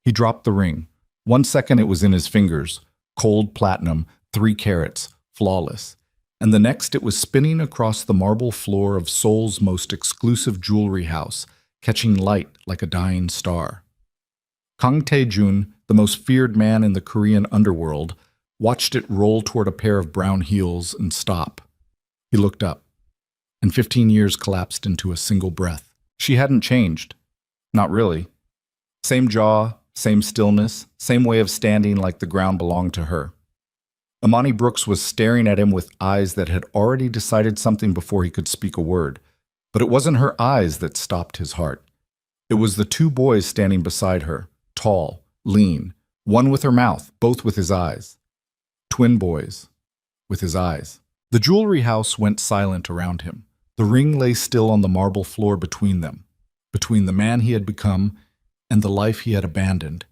He dropped the ring. 1 second it was in his fingers, cold platinum, 3 carats, flawless. And the next it was spinning across the marble floor of Seoul's most exclusive jewelry house, catching light like a dying star. Kang Tae-jun, the most feared man in the Korean underworld, watched it roll toward a pair of brown heels and stop. He looked up, and 15 years collapsed into a single breath. She hadn't changed. Not really. Same jaw, same stillness, same way of standing like the ground belonged to her. Amani Brooks was staring at him with eyes that had already decided something before he could speak a word. But it wasn't her eyes that stopped his heart. It was the 2 boys standing beside her, tall, lean, one with her mouth, both with his eyes. Twin boys, with his eyes. The jewelry house went silent around him. The ring lay still on the marble floor between them, between the man he had become and the life he had abandoned.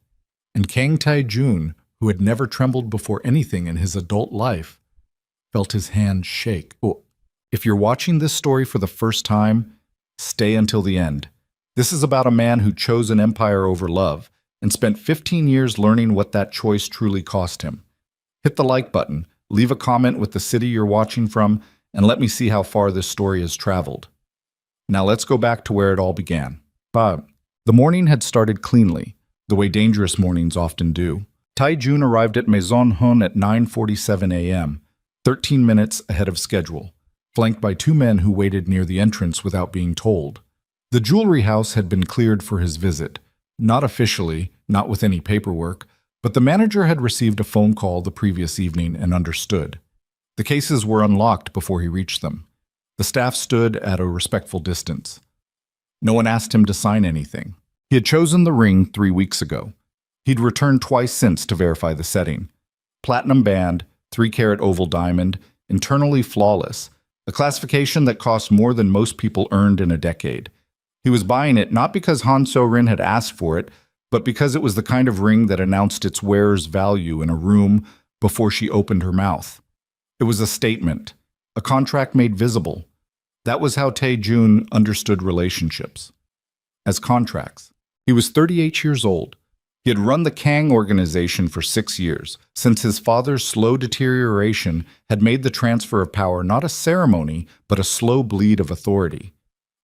And Kang Tae-jun, who had never trembled before anything in his adult life, felt his hand shake. Oh, if you're watching this story for the first time, stay until the end. This is about a man who chose an empire over love and spent 15 years learning what that choice truly cost him. Hit the like button, leave a comment with the city you're watching from, and let me see how far this story has traveled. Now let's go back to where it all began. The morning had started cleanly, the way dangerous mornings often do. Tae-jun arrived at Maison Hun at 9:47 a.m., 13 minutes ahead of schedule, flanked by 2 men who waited near the entrance without being told. The jewelry house had been cleared for his visit, not officially, not with any paperwork, but the manager had received a phone call the previous evening and understood. The cases were unlocked before he reached them. The staff stood at a respectful distance. No one asked him to sign anything. He had chosen the ring 3 weeks ago. He'd returned twice since to verify the setting. Platinum band, 3-carat oval diamond, internally flawless, a classification that cost more than most people earned in a decade. He was buying it not because Han So-rin had asked for it, but because it was the kind of ring that announced its wearer's value in a room before she opened her mouth. It was a statement, a contract made visible. That was how Tae-jun understood relationships. As contracts. He was 38 years old. He had run the Kang organization for 6 years, since his father's slow deterioration had made the transfer of power not a ceremony, but a slow bleed of authority.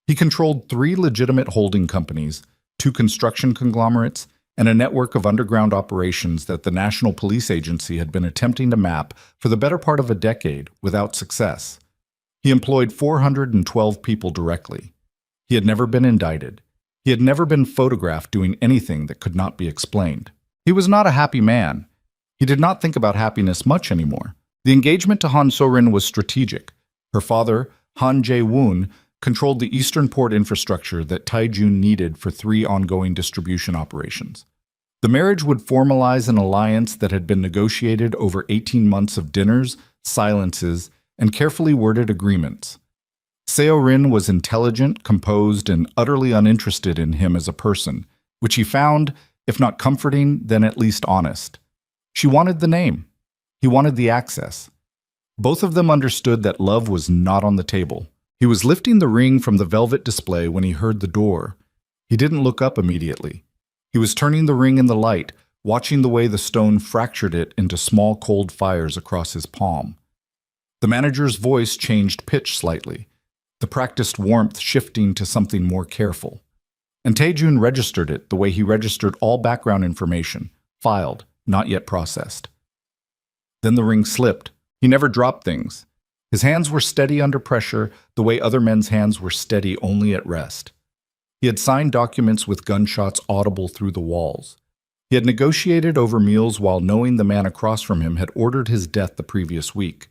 He controlled 3 legitimate holding companies, 2 construction conglomerates, and a network of underground operations that the National Police Agency had been attempting to map for the better part of a decade without success. He employed 412 people directly. He had never been indicted. He had never been photographed doing anything that could not be explained. He was not a happy man. He did not think about happiness much anymore. The engagement to Han So-rin was strategic. Her father, Han Jae-woon, controlled the eastern port infrastructure that Tae-jun needed for 3 ongoing distribution operations. The marriage would formalize an alliance that had been negotiated over 18 months of dinners, silences, and carefully worded agreements. Seo-rin was intelligent, composed, and utterly uninterested in him as a person, which he found, if not comforting, then at least honest. She wanted the name. He wanted the access. Both of them understood that love was not on the table. He was lifting the ring from the velvet display when he heard the door. He didn't look up immediately. He was turning the ring in the light, watching the way the stone fractured it into small cold fires across his palm. The manager's voice changed pitch slightly, the practiced warmth shifting to something more careful. And Tae-jun registered it the way he registered all background information, filed, not yet processed. Then the ring slipped. He never dropped things. His hands were steady under pressure, the way other men's hands were steady only at rest. He had signed documents with gunshots audible through the walls. He had negotiated over meals while knowing the man across from him had ordered his death the previous week.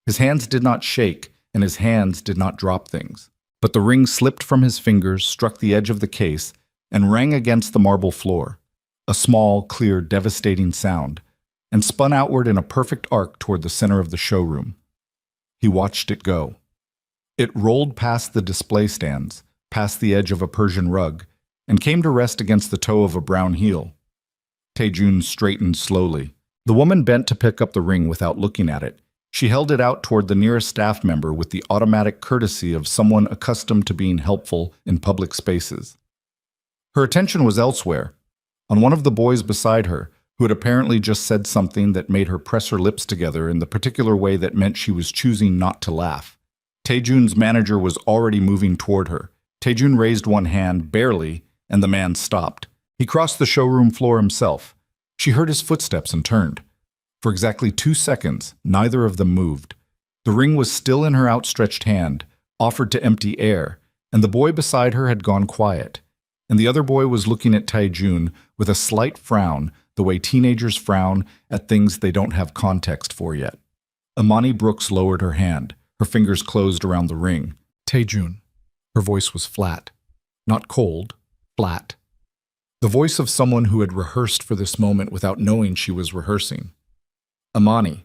His hands did not shake, and his hands did not drop things. But the ring slipped from his fingers, struck the edge of the case, and rang against the marble floor, a small, clear, devastating sound, and spun outward in a perfect arc toward the center of the showroom. He watched it go. It rolled past the display stands, past the edge of a Persian rug, and came to rest against the toe of a brown heel. Tae-jun straightened slowly. The woman bent to pick up the ring without looking at it. She held it out toward the nearest staff member with the automatic courtesy of someone accustomed to being helpful in public spaces. Her attention was elsewhere. on one of the boys beside her, who had apparently just said something that made her press her lips together in the particular way that meant she was choosing not to laugh. Taejun's manager was already moving toward her. Taejun raised one hand, barely, and the man stopped. He crossed the showroom floor himself. She heard his footsteps and turned. For exactly 2 seconds, neither of them moved. The ring was still in her outstretched hand, offered to empty air, and the boy beside her had gone quiet. And the other boy was looking at Taejun with a slight frown, the way teenagers frown at things they don't have context for yet. Imani Brooks lowered her hand. Her fingers closed around the ring. Taejun. Her voice was flat. Not cold, flat. The voice of someone who had rehearsed for this moment without knowing she was rehearsing. Imani.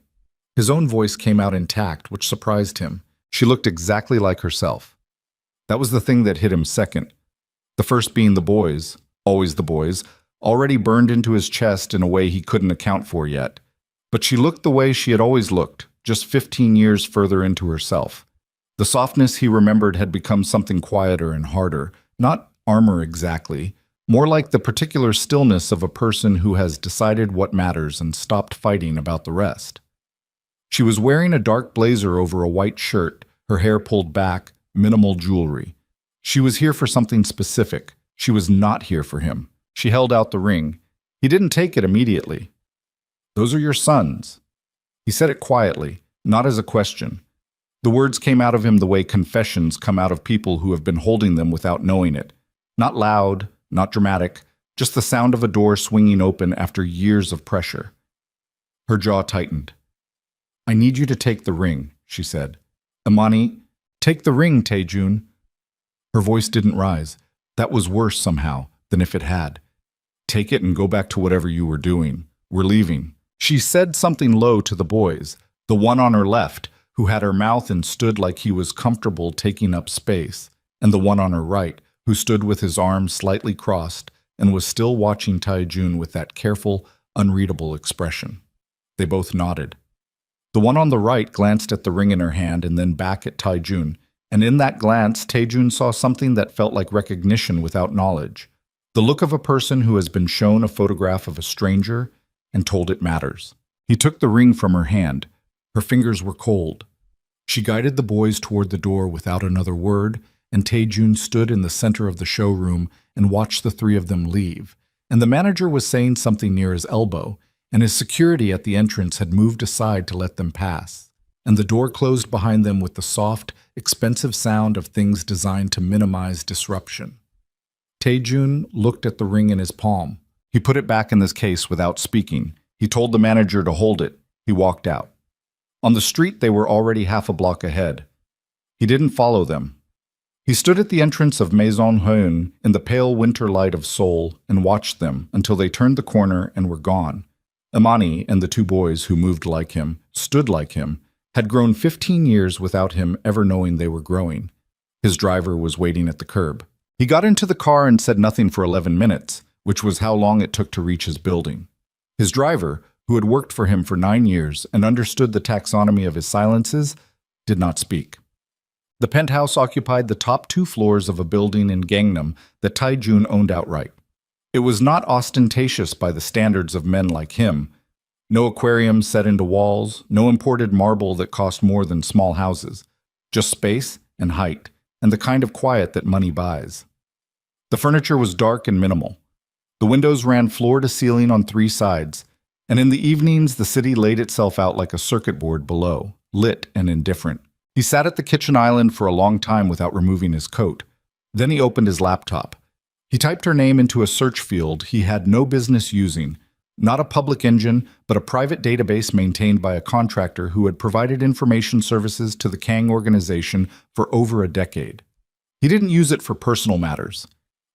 His own voice came out intact, which surprised him. She looked exactly like herself. That was the thing that hit him second. The first being the boys, always the boys, already burned into his chest in a way he couldn't account for yet. But she looked the way she had always looked, just 15 years further into herself. The softness he remembered had become something quieter and harder, not armor exactly, more like the particular stillness of a person who has decided what matters and stopped fighting about the rest. She was wearing a dark blazer over a white shirt, her hair pulled back, minimal jewelry. She was here for something specific. She was not here for him. She held out the ring. He didn't take it immediately. "Those are your sons." He said it quietly, not as a question. The words came out of him the way confessions come out of people who have been holding them without knowing it. Not loud, not dramatic, just the sound of a door swinging open after years of pressure. Her jaw tightened. "I need you to take the ring," she said. "Imani, take the ring, Taejun." Her voice didn't rise. That was worse somehow than if it had. "Take it and go back to whatever you were doing. We're leaving." She said something low to the boys, the one on her left, who had her mouth and stood like he was comfortable taking up space, and the one on her right, who stood with his arms slightly crossed and was still watching Taejun with that careful, unreadable expression. They both nodded. The one on the right glanced at the ring in her hand and then back at Taejun, and in that glance Taejun saw something that felt like recognition without knowledge. The look of a person who has been shown a photograph of a stranger and told it matters. He took the ring from her hand. Her fingers were cold. She guided the boys toward the door without another word, and Taejun stood in the center of the showroom and watched the three of them leave. And the manager was saying something near his elbow, and his security at the entrance had moved aside to let them pass. And the door closed behind them with the soft, expensive sound of things designed to minimize disruption. Taejun looked at the ring in his palm. He put it back in his case without speaking. He told the manager to hold it. He walked out. On the street, they were already half a block ahead. He didn't follow them. He stood at the entrance of Maison Heun in the pale winter light of Seoul and watched them until they turned the corner and were gone. Imani and the two boys who moved like him, stood like him, had grown 15 years without him ever knowing they were growing. His driver was waiting at the curb. He got into the car and said nothing for 11 minutes, which was how long it took to reach his building. His driver, who had worked for him for 9 years and understood the taxonomy of his silences, did not speak. The penthouse occupied the top 2 floors of a building in Gangnam that Taejun owned outright. It was not ostentatious by the standards of men like him. No aquarium set into walls, no imported marble that cost more than small houses. Just space and height, and the kind of quiet that money buys. The furniture was dark and minimal. The windows ran floor to ceiling on 3 sides, and in the evenings the city laid itself out like a circuit board below, lit and indifferent. He sat at the kitchen island for a long time without removing his coat. Then he opened his laptop. He typed her name into a search field he had no business using, not a public engine, but a private database maintained by a contractor who had provided information services to the Kang organization for over a decade. He didn't use it for personal matters.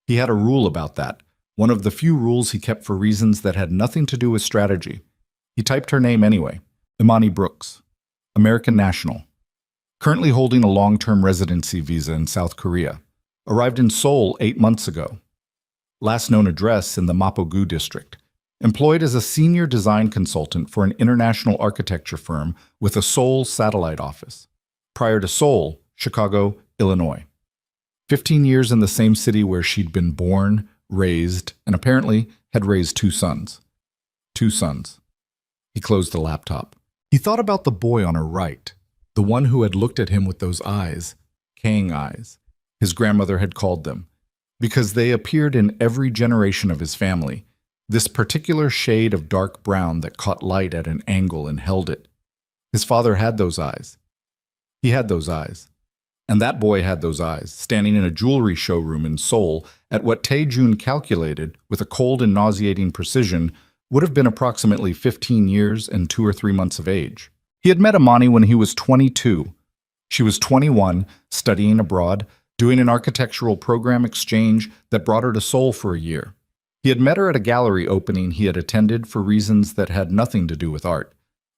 He had a rule about that, one of the few rules he kept for reasons that had nothing to do with strategy. He typed her name anyway. Imani Brooks, American national. Currently holding a long-term residency visa in South Korea. Arrived in Seoul 8 months ago. Last known address in the Mapogu district. Employed as a senior design consultant for an international architecture firm with a Seoul satellite office. Prior to Seoul, Chicago, Illinois. 15 years in the same city where she'd been born, raised, and apparently had raised two sons. Two sons. He closed the laptop. He thought about the boy on her right, the one who had looked at him with those eyes, Kang eyes, his grandmother had called them, because they appeared in every generation of his family, this particular shade of dark brown that caught light at an angle and held it. His father had those eyes. He had those eyes. And that boy had those eyes, standing in a jewelry showroom in Seoul at what Tae-jun calculated, with a cold and nauseating precision, would have been approximately 15 years and 2 or 3 months of age. He had met Amani when he was 22. She was 21, studying abroad, doing an architectural program exchange that brought her to Seoul for a year. He had met her at a gallery opening he had attended for reasons that had nothing to do with art.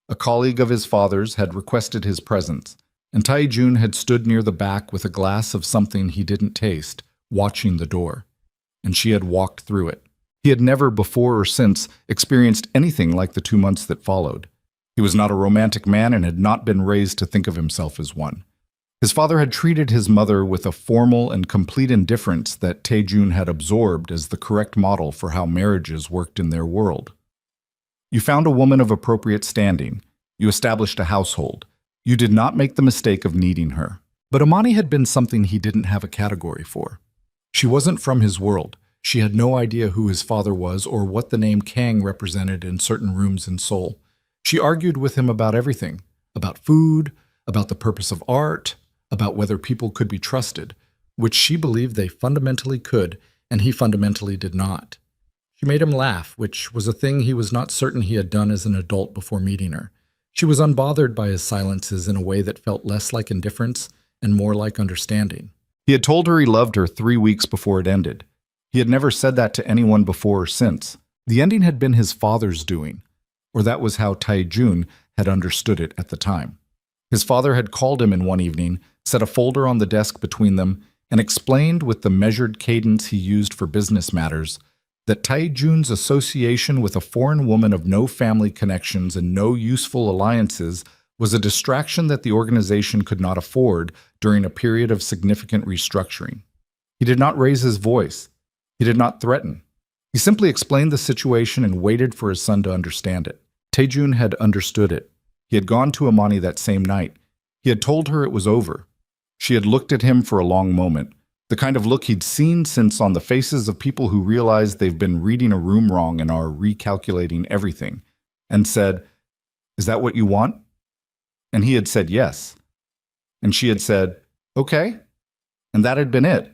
A colleague of his father's had requested his presence, and Tae-jun had stood near the back with a glass of something he didn't taste, watching the door. And she had walked through it. He had never before or since experienced anything like the 2 months that followed. He was not a romantic man and had not been raised to think of himself as one. His father had treated his mother with a formal and complete indifference that Tae-jun had absorbed as the correct model for how marriages worked in their world. You found a woman of appropriate standing. You established a household. You did not make the mistake of needing her. But Amani had been something he didn't have a category for. She wasn't from his world. She had no idea who his father was or what the name Kang represented in certain rooms in Seoul. She argued with him about everything, about food, about the purpose of art, about whether people could be trusted, which she believed they fundamentally could, and he fundamentally did not. She made him laugh, which was a thing he was not certain he had done as an adult before meeting her. She was unbothered by his silences in a way that felt less like indifference and more like understanding. He had told her he loved her 3 weeks before it ended. He had never said that to anyone before or since. The ending had been his father's doing, or that was how Tae-jun had understood it at the time. His father had called him in one evening, set a folder on the desk between them, and explained with the measured cadence he used for business matters that Tae-jun's association with a foreign woman of no family connections and no useful alliances was a distraction that the organization could not afford during a period of significant restructuring. He did not raise his voice. He did not threaten. He simply explained the situation and waited for his son to understand it. Tae-jun had understood it. He had gone to Amani that same night. He had told her it was over. She had looked at him for a long moment, the kind of look he'd seen since on the faces of people who realize they've been reading a room wrong and are recalculating everything, and said, "Is that what you want?" And he had said yes. And she had said, "Okay." And that had been it.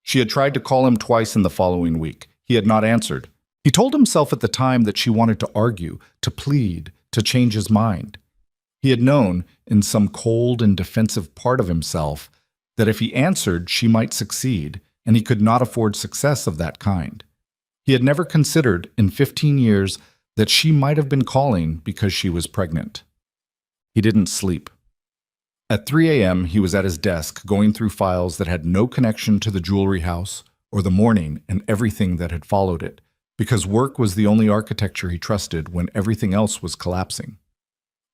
She had tried to call him twice in the following week. He had not answered. He told himself at the time that she wanted to argue, to plead, to change his mind. He had known, in some cold and defensive part of himself, that if he answered, she might succeed, and he could not afford success of that kind. He had never considered, in 15 years, that she might have been calling because she was pregnant. He didn't sleep. At 3 a.m., he was at his desk going through files that had no connection to the jewelry house or the morning and everything that had followed it, because work was the only architecture he trusted when everything else was collapsing.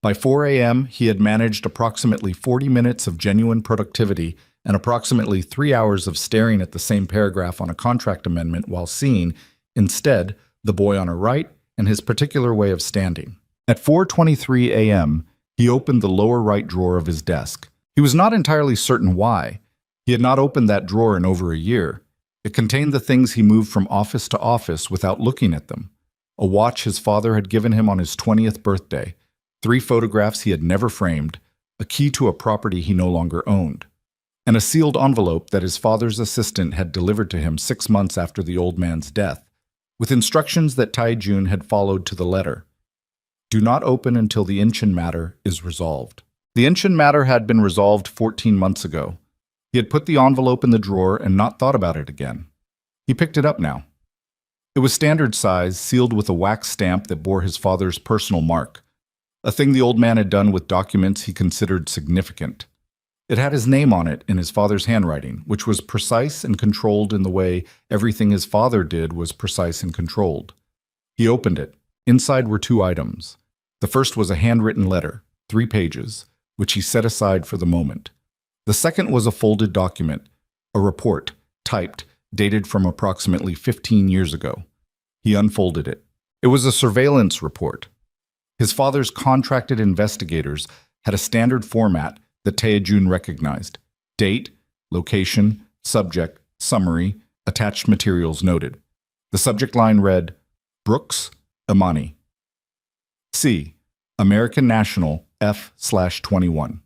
By 4 a.m., he had managed approximately 40 minutes of genuine productivity and approximately 3 hours of staring at the same paragraph on a contract amendment while seeing, instead, the boy on her right and his particular way of standing. At 4:23 a.m., he opened the lower right drawer of his desk. He was not entirely certain why. He had not opened that drawer in over a year. It contained the things he moved from office to office without looking at them. A watch his father had given him on his 20th birthday, 3 photographs he had never framed, a key to a property he no longer owned, and a sealed envelope that his father's assistant had delivered to him 6 months after the old man's death, with instructions that Tae-jun had followed to the letter. Do not open until the Incheon matter is resolved. The Incheon matter had been resolved 14 months ago. He had put the envelope in the drawer and not thought about it again. He picked it up now. It was standard size, sealed with a wax stamp that bore his father's personal mark, a thing the old man had done with documents he considered significant. It had his name on it in his father's handwriting, which was precise and controlled in the way everything his father did was precise and controlled. He opened it. Inside were 2 items. The first was a handwritten letter, 3 pages, which he set aside for the moment. The second was a folded document, a report, typed, dated from approximately 15 years ago. He unfolded it. It was a surveillance report. His father's contracted investigators had a standard format that Tae-jun recognized: date, location, subject, summary, attached materials noted. The subject line read, Brooks, Imani. C. American National, F/21.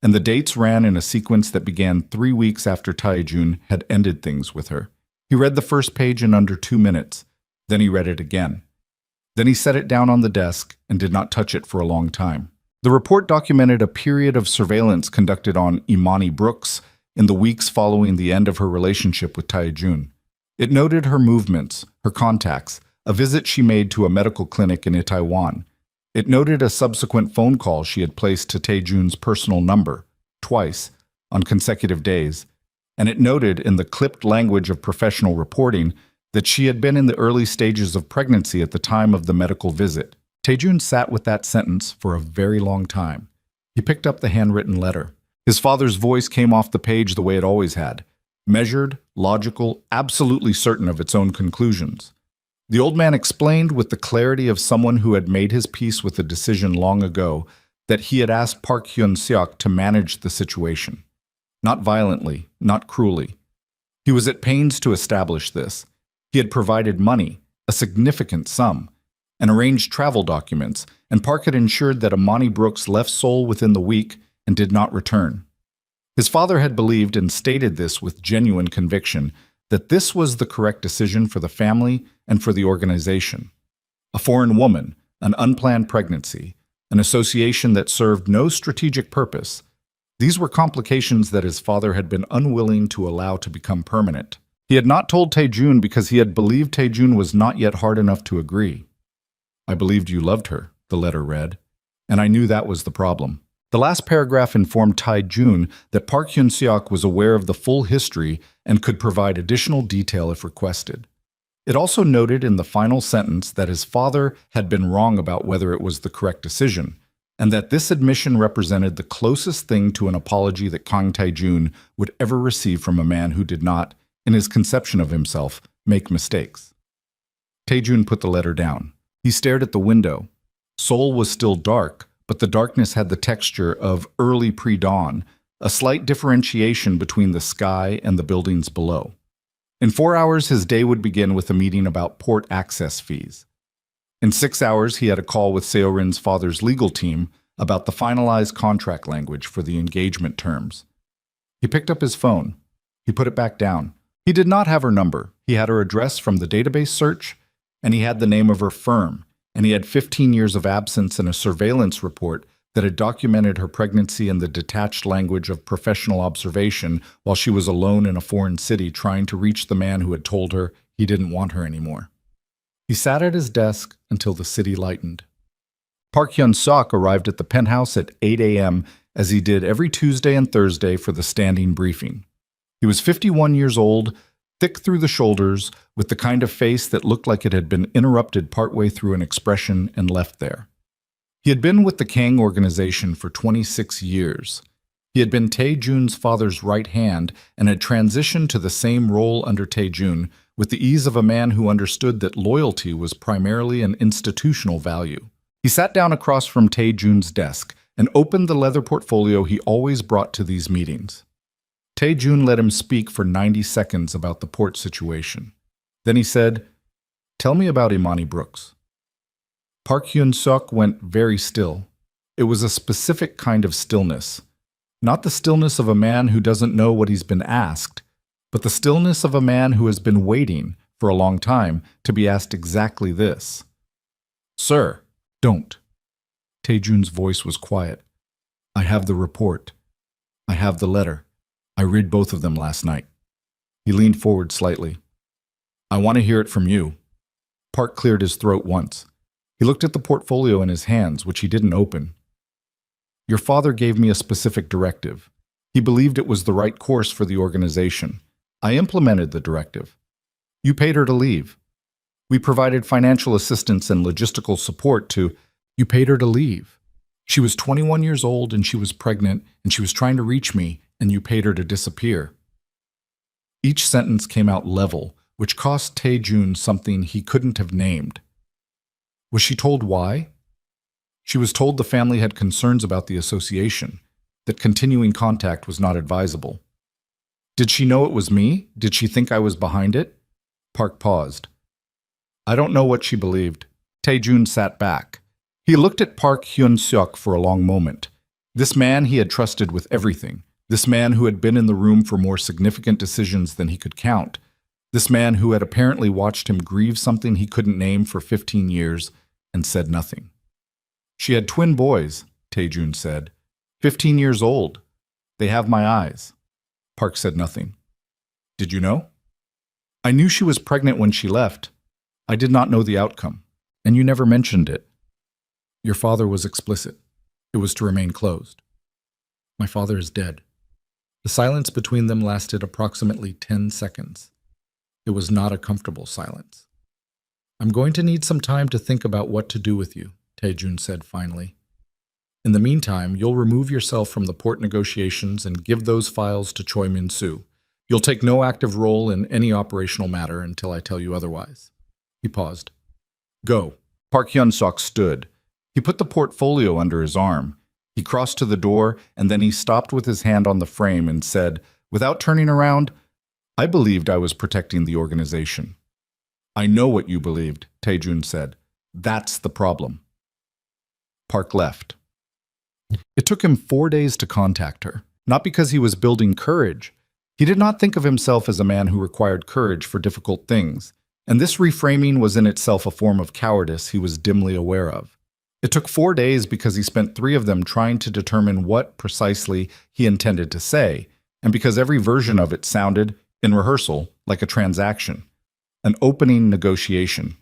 And the dates ran in a sequence that began 3 weeks after Tae-jun had ended things with her. He read the first page in under 2 minutes. Then he read it again. Then he set it down on the desk and did not touch it for a long time. The report documented a period of surveillance conducted on Imani Brooks in the weeks following the end of her relationship with Tae-jun. It noted her movements, her contacts, a visit she made to a medical clinic in Itaewon. It noted a subsequent phone call she had placed to Tae-jun's personal number, twice, on consecutive days, and it noted in the clipped language of professional reporting that she had been in the early stages of pregnancy at the time of the medical visit. Tae-jun sat with that sentence for a very long time. He picked up the handwritten letter. His father's voice came off the page the way it always had, measured, logical, absolutely certain of its own conclusions. The old man explained with the clarity of someone who had made his peace with a decision long ago that he had asked Park Hyun-seok to manage the situation. Not violently, not cruelly. He was at pains to establish this. He had provided money, a significant sum, and arranged travel documents, and Park had ensured that Imani Brooks left Seoul within the week and did not return. His father had believed and stated this with genuine conviction, that this was the correct decision for the family and for the organization. A foreign woman, an unplanned pregnancy, an association that served no strategic purpose. These were complications that his father had been unwilling to allow to become permanent. He had not told Tae-jun because he had believed Tae-jun was not yet hard enough to agree. I believed you loved her, the letter read, and I knew that was the problem. The last paragraph informed Tae-jun that Park Hyun-seok was aware of the full history and could provide additional detail if requested. It also noted in the final sentence that his father had been wrong about whether it was the correct decision, and that this admission represented the closest thing to an apology that Kang Tae-jun would ever receive from a man who did not, in his conception of himself, make mistakes. Tae-jun put the letter down. He stared at the window. Seoul was still dark, but the darkness had the texture of early pre-dawn, a slight differentiation between the sky and the buildings below. In 4 hours, his day would begin with a meeting about port access fees. In 6 hours, he had a call with Seorin's father's legal team about the finalized contract language for the engagement terms. He picked up his phone. He put it back down. He did not have her number. He had her address from the database search, and he had the name of her firm, and he had 15 years of absence and a surveillance report that had documented her pregnancy in the detached language of professional observation while she was alone in a foreign city trying to reach the man who had told her he didn't want her anymore. He sat at his desk until the city lightened. Park Hyun-seok arrived at the penthouse at 8 a.m. as he did every Tuesday and Thursday for the standing briefing. He was 51 years old, thick through the shoulders, with the kind of face that looked like it had been interrupted partway through an expression and left there. He had been with the Kang organization for 26 years. He had been Tae-jun's father's right hand and had transitioned to the same role under Tae-jun with the ease of a man who understood that loyalty was primarily an institutional value. He sat down across from Tae-jun's desk and opened the leather portfolio he always brought to these meetings. Tae-jun let him speak for 90 seconds about the port situation. Then he said, "Tell me about Imani Brooks." Park Hyun-seok went very still. It was a specific kind of stillness. Not the stillness of a man who doesn't know what he's been asked, but the stillness of a man who has been waiting for a long time to be asked exactly this. "Sir, don't." Tae-jun's voice was quiet. "I have the report. I have the letter. I read both of them last night." He leaned forward slightly. "I want to hear it from you." Park cleared his throat once. He looked at the portfolio in his hands, which he didn't open. "Your father gave me a specific directive. He believed it was the right course for the organization. I implemented the directive. You paid her to leave. We provided financial assistance and logistical support to... You paid her to leave. She was 21 years old and she was pregnant and she was trying to reach me, and you paid her to disappear." Each sentence came out level, which cost Tae-jun something he couldn't have named. Was she told why? She was told the family had concerns about the association, that continuing contact was not advisable. Did she know it was me? Did she think I was behind it? Park paused. I don't know what she believed. Tae-jun sat back. He looked at Park Hyun-seok for a long moment. This man he had trusted with everything. This man who had been in the room for more significant decisions than he could count. This man who had apparently watched him grieve something he couldn't name for 15 years and said nothing. She had twin boys, Tae-jun said. 15 years old. They have my eyes. Park said nothing. Did you know? I knew she was pregnant when she left. I did not know the outcome, and you never mentioned it. Your father was explicit. It was to remain closed. My father is dead. The silence between them lasted approximately 10 seconds. It was not a comfortable silence. I'm going to need some time to think about what to do with you, Tae-jun said finally. In the meantime, you'll remove yourself from the port negotiations and give those files to Choi Min-soo. You'll take no active role in any operational matter until I tell you otherwise. He paused. Go. Park Hyun-seok stood. He put the portfolio under his arm. He crossed to the door, and then he stopped with his hand on the frame and said, without turning around, I believed I was protecting the organization. I know what you believed, Tae-jun said. That's the problem. Park left. It took him 4 days to contact her, not because he was building courage. He did not think of himself as a man who required courage for difficult things, and this reframing was in itself a form of cowardice he was dimly aware of. It took 4 days because he spent 3 of them trying to determine what precisely he intended to say, and because every version of it sounded, in rehearsal, like a transaction, an opening negotiation.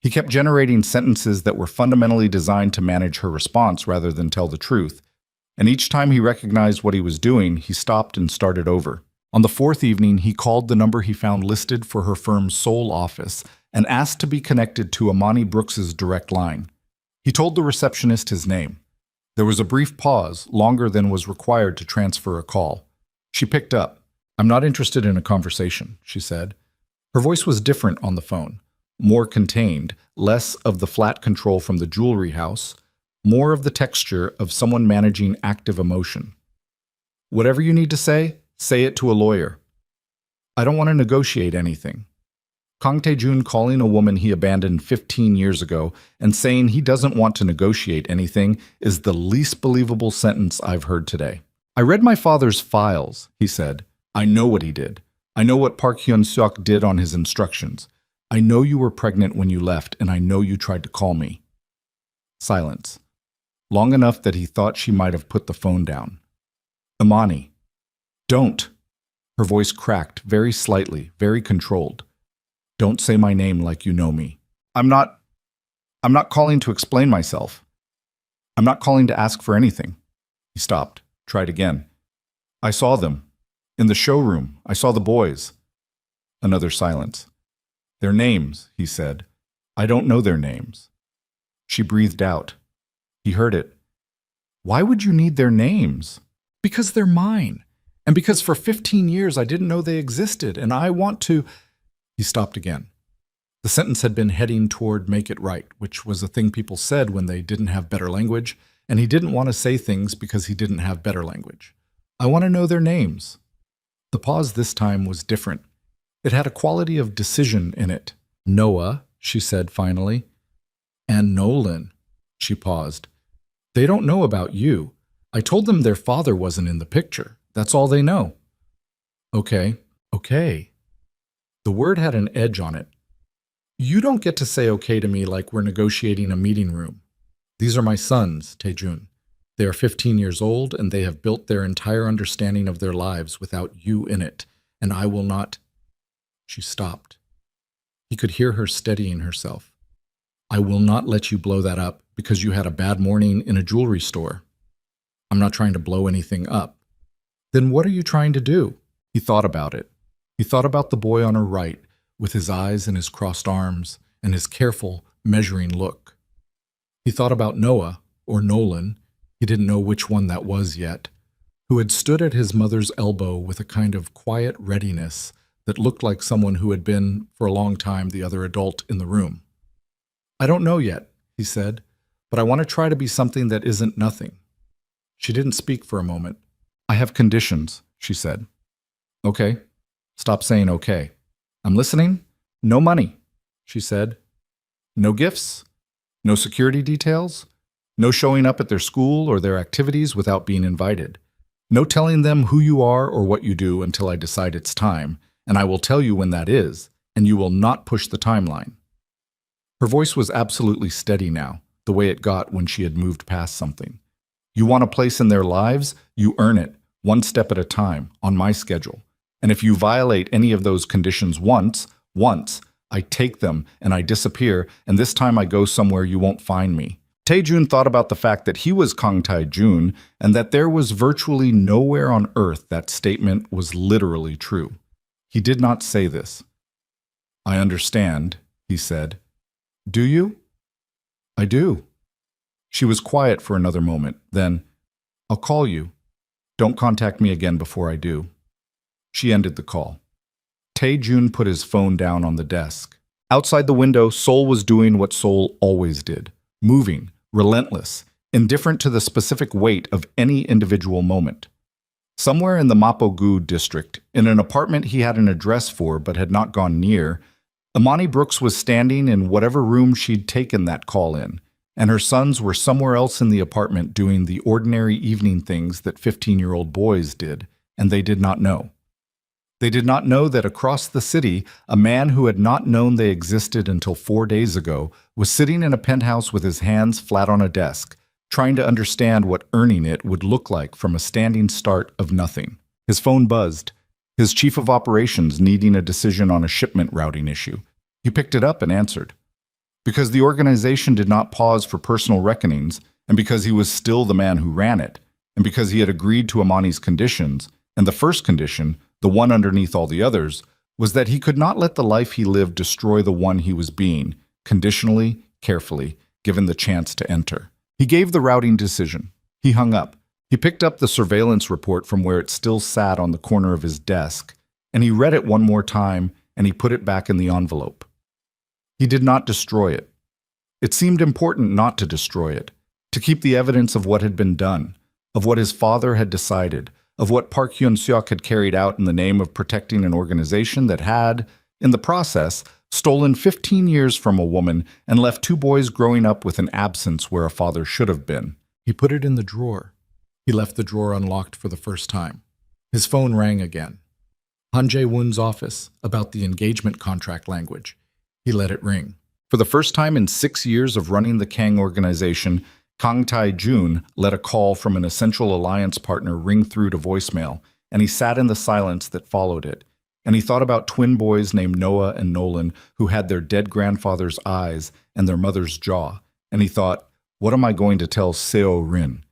He kept generating sentences that were fundamentally designed to manage her response rather than tell the truth, and each time he recognized what he was doing, he stopped and started over. On the 4th evening, he called the number he found listed for her firm's Seoul office and asked to be connected to Amani Brooks's direct line. He told the receptionist his name. There was a brief pause, longer than was required to transfer a call. She picked up. I'm not interested in a conversation, she said. Her voice was different on the phone. More contained, less of the flat control from the jewelry house, more of the texture of someone managing active emotion. Whatever you need to say it to a lawyer. I don't want to negotiate anything. Kang Tae-jun calling a woman he abandoned 15 years ago and saying he doesn't want to negotiate anything is the least believable sentence I've heard today. I read my father's files, he said. I know what he did. I know what Park Hyun-seok did on his instructions. I know you were pregnant when you left, and I know you tried to call me. Silence. Long enough that he thought she might have put the phone down. Amani. Don't. Her voice cracked, very slightly, very controlled. Don't say my name like you know me. I'm not calling to explain myself. I'm not calling to ask for anything. He stopped, tried again. I saw them. In the showroom, I saw the boys. Another silence. Their names, he said. I don't know their names. She breathed out. He heard it. Why would you need their names? Because they're mine. And because for 15 years I didn't know they existed, and I want to... He stopped again. The sentence had been heading toward make it right, which was a thing people said when they didn't have better language, and he didn't want to say things because he didn't have better language. I want to know their names. The pause this time was different. It had a quality of decision in it. Noah, she said finally. And Nolan. She paused. They don't know about you. I told them their father wasn't in the picture. That's all they know. Okay. The word had an edge on it. You don't get to say okay to me like we're negotiating a meeting room. These are my sons, Tae-jun. They are 15 years old, and they have built their entire understanding of their lives without you in it, and I will not... She stopped. He could hear her steadying herself. I will not let you blow that up because you had a bad morning in a jewelry store. I'm not trying to blow anything up. Then what are you trying to do? He thought about it. He thought about the boy on her right, with his eyes and his crossed arms, and his careful, measuring look. He thought about Noah, or Nolan, he didn't know which one that was yet, who had stood at his mother's elbow with a kind of quiet readiness that looked like someone who had been, for a long time, the other adult in the room. "I don't know yet," he said, "but I want to try to be something that isn't nothing." She didn't speak for a moment. "I have conditions," she said. "Okay." "Stop saying okay." "I'm listening." "No money," she said. "No gifts? No security details? No showing up at their school or their activities without being invited? No telling them who you are or what you do until I decide it's time, and I will tell you when that is, and you will not push the timeline." Her voice was absolutely steady now, the way it got when she had moved past something. "You want a place in their lives? You earn it, one step at a time, on my schedule. And if you violate any of those conditions once, I take them and I disappear, and this time I go somewhere you won't find me." Tae-jun thought about the fact that he was Kang Tae-jun and that there was virtually nowhere on earth that statement was literally true. He did not say this. "I understand," he said. "Do you?" "I do." She was quiet for another moment. Then, "I'll call you. Don't contact me again before I do." She ended the call. Tae-jun put his phone down on the desk. Outside the window, Seoul was doing what Seoul always did, moving, relentless, indifferent to the specific weight of any individual moment. Somewhere in the Mapo-gu district, in an apartment he had an address for but had not gone near, Imani Brooks was standing in whatever room she'd taken that call in, and her sons were somewhere else in the apartment doing the ordinary evening things that 15-year-old boys did, and they did not know. They did not know that across the city, a man who had not known they existed until 4 days ago was sitting in a penthouse with his hands flat on a desk, trying to understand what earning it would look like from a standing start of nothing. His phone buzzed. His chief of operations needing a decision on a shipment routing issue. He picked it up and answered. Because the organization did not pause for personal reckonings, and because he was still the man who ran it, and because he had agreed to Imani's conditions, and the first condition, the one underneath all the others, was that he could not let the life he lived destroy the one he was being, conditionally, carefully, given the chance to enter. He gave the routing decision. He hung up. He picked up the surveillance report from where it still sat on the corner of his desk, and he read it one more time, and he put it back in the envelope. He did not destroy it. It seemed important not to destroy it, to keep the evidence of what had been done, of what his father had decided, of what Park Hyun-seok had carried out in the name of protecting an organization that had, in the process, stolen 15 years from a woman and left 2 boys growing up with an absence where a father should have been. He put it in the drawer. He left the drawer unlocked for the first time. His phone rang again. Han Jae-woon's office, about the engagement contract language. He let it ring. For the first time in 6 years of running the Kang organization, Kang Tae-jun let a call from an essential alliance partner ring through to voicemail, and he sat in the silence that followed it. And he thought about twin boys named Noah and Nolan who had their dead grandfather's eyes and their mother's jaw. And he thought, what am I going to tell Seo Rin?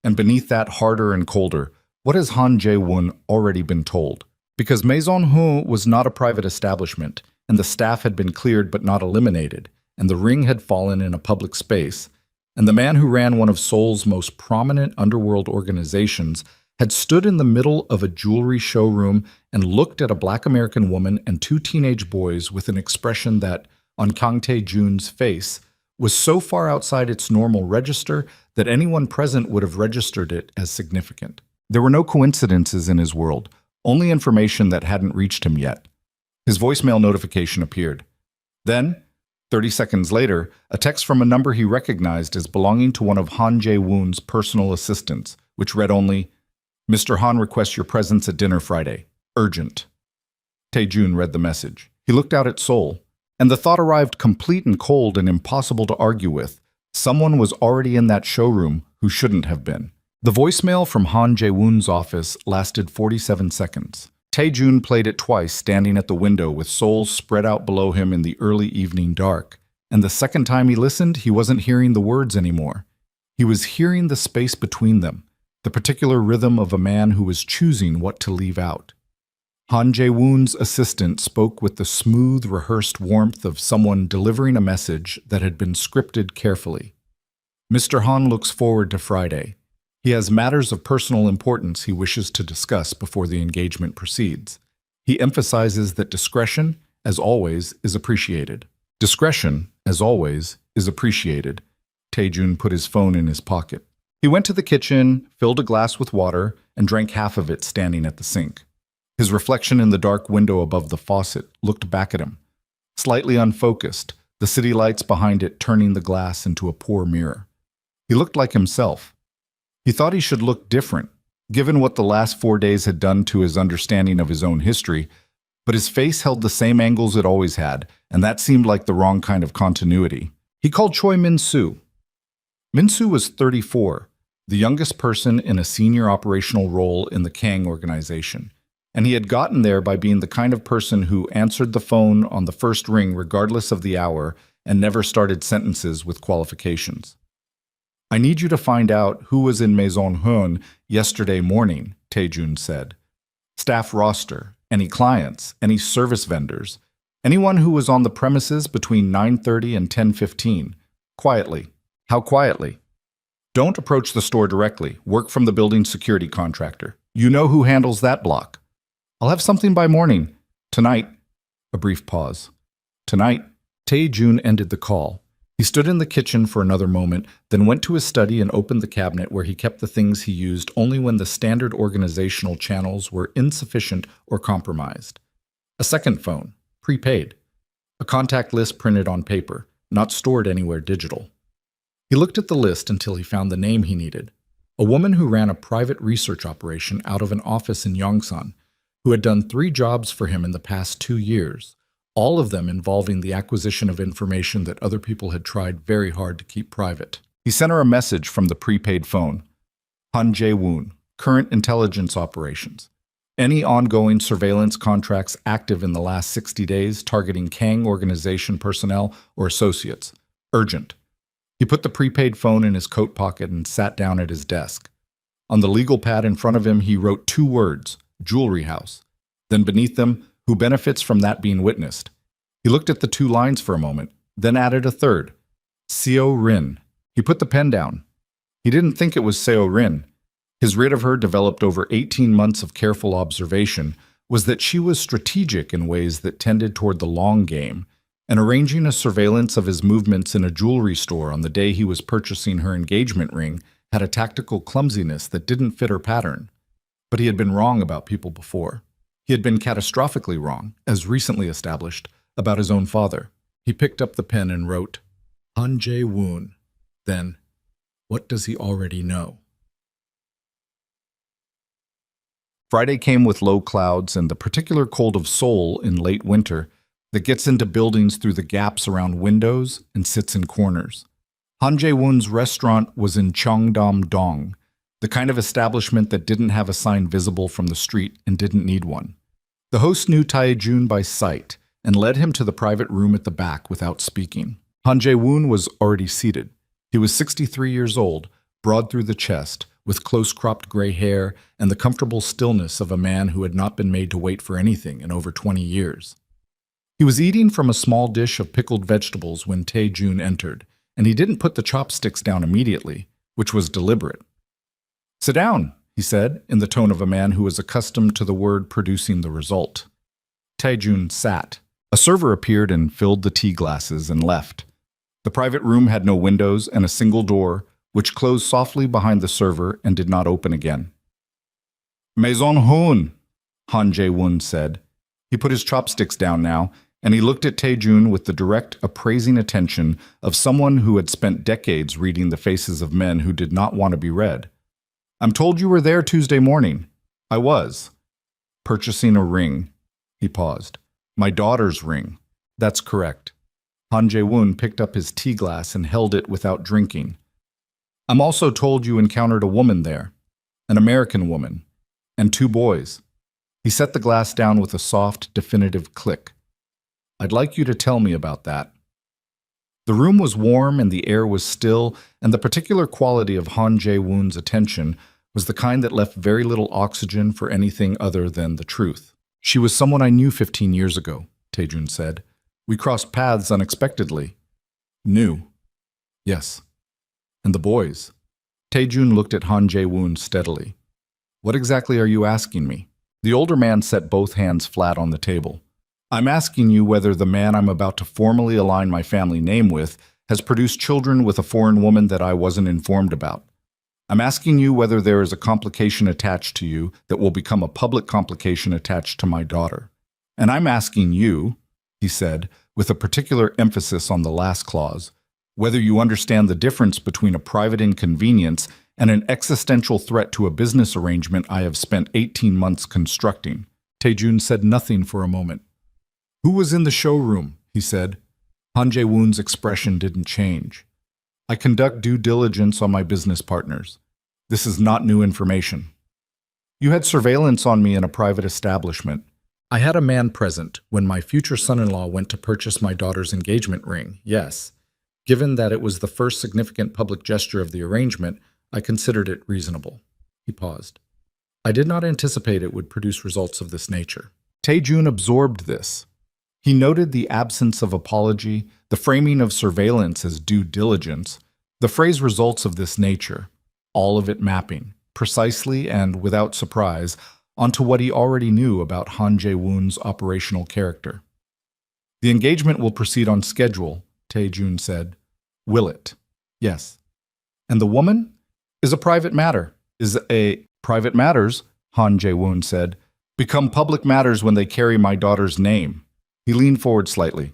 And beneath that, harder and colder, what has Han Jae-woon already been told? Because Maison Hu was not a private establishment, and the staff had been cleared but not eliminated, and the ring had fallen in a public space, and the man who ran one of Seoul's most prominent underworld organizations had stood in the middle of a jewelry showroom and looked at a Black American woman and 2 teenage boys with an expression that, on Kang Tae-jun's face, was so far outside its normal register that anyone present would have registered it as significant. There were no coincidences in his world, only information that hadn't reached him yet. His voicemail notification appeared. Then, 30 seconds later, a text from a number he recognized as belonging to one of Han Jae-woon's personal assistants, which read only, "Mr. Han requests your presence at dinner Friday. Urgent." Tae-jun read the message. He looked out at Seoul, and the thought arrived complete and cold and impossible to argue with. Someone was already in that showroom who shouldn't have been. The voicemail from Han Jae-woon's office lasted 47 seconds. Tae-jun played it twice, standing at the window with Seoul spread out below him in the early evening dark. And the second time he listened, he wasn't hearing the words anymore. He was hearing the space between them, the particular rhythm of a man who was choosing what to leave out. Han Jae-woon's assistant spoke with the smooth, rehearsed warmth of someone delivering a message that had been scripted carefully. Mr. Han looks forward to Friday. He has matters of personal importance he wishes to discuss before the engagement proceeds. He emphasizes that discretion, as always, is appreciated. Discretion, as always, is appreciated. Taejun put his phone in his pocket. He went to the kitchen, filled a glass with water, and drank half of it standing at the sink. His reflection in the dark window above the faucet looked back at him. Slightly unfocused, the city lights behind it turning the glass into a poor mirror. He looked like himself. He thought he should look different, given what the last 4 days had done to his understanding of his own history, but his face held the same angles it always had, and that seemed like the wrong kind of continuity. He called Choi Min-soo. Min-soo was 34, the youngest person in a senior operational role in the Kang organization, and he had gotten there by being the kind of person who answered the phone on the first ring regardless of the hour and never started sentences with qualifications. "I need you to find out who was in Maison Hoon yesterday morning," Taejun said. "Staff roster, any clients, any service vendors, anyone who was on the premises between 9:30 and 10:15. Quietly." "How quietly?" "Don't approach the store directly. Work from the building security contractor. You know who handles that block." "I'll have something by morning. Tonight." A brief pause. "Tonight." Taejun ended the call. He stood in the kitchen for another moment, then went to his study and opened the cabinet where he kept the things he used only when the standard organizational channels were insufficient or compromised. A second phone, prepaid. A contact list printed on paper, not stored anywhere digital. He looked at the list until he found the name he needed. A woman who ran a private research operation out of an office in Yongsan, who had done 3 jobs for him in the past 2 years, all of them involving the acquisition of information that other people had tried very hard to keep private. He sent her a message from the prepaid phone. Han Jae-woon, current intelligence operations. Any ongoing surveillance contracts active in the last 60 days targeting Kang organization personnel or associates. Urgent. He put the prepaid phone in his coat pocket and sat down at his desk. On the legal pad in front of him, he wrote 2 words, jewelry house. Then beneath them, who benefits from that being witnessed. He looked at the 2 lines for a moment, then added a third. Seo Rin. He put the pen down. He didn't think it was Seo Rin. His read of her, developed over 18 months of careful observation, was that she was strategic in ways that tended toward the long game, and arranging a surveillance of his movements in a jewelry store on the day he was purchasing her engagement ring had a tactical clumsiness that didn't fit her pattern. But he had been wrong about people before. He had been catastrophically wrong, as recently established, about his own father. He picked up the pen and wrote, Han Jae-woon. Then, what does he already know? Friday came with low clouds and the particular cold of Seoul in late winter that gets into buildings through the gaps around windows and sits in corners. Han Jae-woon's restaurant was in Cheongdam-dong, the kind of establishment that didn't have a sign visible from the street and didn't need one. The host knew Taejun by sight and led him to the private room at the back without speaking. Han Jae-woon was already seated. He was 63 years old, broad through the chest, with close-cropped gray hair and the comfortable stillness of a man who had not been made to wait for anything in over 20 years. He was eating from a small dish of pickled vegetables when Taejun entered, and he didn't put the chopsticks down immediately, which was deliberate. "Sit down," he said, in the tone of a man who was accustomed to the word producing the result. Taejun sat. A server appeared and filled the tea glasses and left. The private room had no windows and a single door, which closed softly behind the server and did not open again. "Maison Hoon," Han Jae-woon said. He put his chopsticks down now, and he looked at Taejun with the direct, appraising attention of someone who had spent decades reading the faces of men who did not want to be read. "I'm told you were there Tuesday morning." "I was." "Purchasing a ring." He paused. "My daughter's ring." "That's correct." Han Jae-woon picked up his tea glass and held it without drinking. "I'm also told you encountered a woman there, an American woman, and 2 boys. He set the glass down with a soft, definitive click. "I'd like you to tell me about that." The room was warm and the air was still, and the particular quality of Han Jae-woon's attention was the kind that left very little oxygen for anything other than the truth. "She was someone I knew 15 years ago," Taejun said. "We crossed paths unexpectedly." "Knew?" "Yes." "And the boys?" Taejun looked at Han Jae-woon steadily. "What exactly are you asking me?" The older man set both hands flat on the table. I'm asking you whether the man I'm about to formally align my family name with has produced children with a foreign woman that I wasn't informed about. I'm asking you whether there is a complication attached to you that will become a public complication attached to my daughter. And I'm asking you, he said, with a particular emphasis on the last clause, whether you understand the difference between a private inconvenience and an existential threat to a business arrangement I have spent 18 months constructing. Taejun said nothing for a moment. Who was in the showroom? He said. Han Jae-woon's expression didn't change. I conduct due diligence on my business partners. This is not new information. You had surveillance on me in a private establishment. I had a man present when my future son-in-law went to purchase my daughter's engagement ring, yes. Given that it was the first significant public gesture of the arrangement, I considered it reasonable. He paused. I did not anticipate it would produce results of this nature. Taejun absorbed this. He noted the absence of apology, the framing of surveillance as due diligence, the phrase results of this nature, all of it mapping, precisely and without surprise, onto what he already knew about Han Jae-woon's operational character. The engagement will proceed on schedule, Taejun said. Will it? Yes. And the woman? Is a private matter. Private matters, Han Jae-woon said, become public matters when they carry my daughter's name. He leaned forward slightly.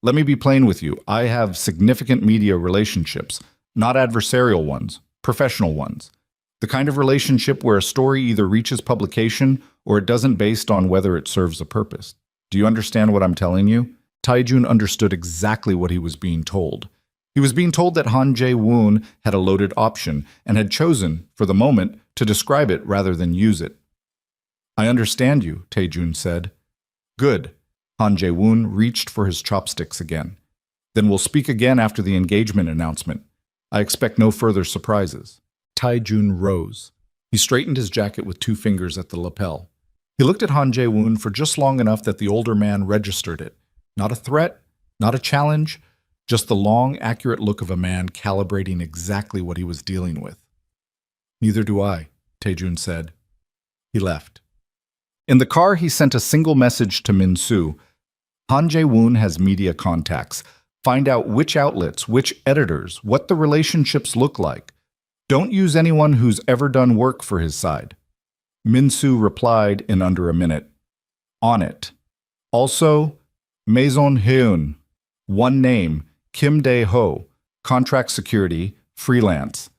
Let me be plain with you. I have significant media relationships, not adversarial ones, professional ones. The kind of relationship where a story either reaches publication or it doesn't based on whether it serves a purpose. Do you understand what I'm telling you? Taejun understood exactly what he was being told. He was being told that Han Jae-woon had a loaded option and had chosen, for the moment, to describe it rather than use it. I understand you, Taejun said. Good. Han Jae-woon reached for his chopsticks again. Then we'll speak again after the engagement announcement. I expect no further surprises. Taejun rose. He straightened his jacket with 2 fingers at the lapel. He looked at Han Jae-woon for just long enough that the older man registered it. Not a threat, not a challenge, just the long, accurate look of a man calibrating exactly what he was dealing with. Neither do I, Taejun said. He left. In the car, he sent a single message to Min-soo. Han Jae-woon has media contacts. Find out which outlets, which editors, what the relationships look like. Don't use anyone who's ever done work for his side. Min-soo replied in under a minute. On it. Also, Maison Heun. One name, Kim Dae-ho. Contract security, freelance.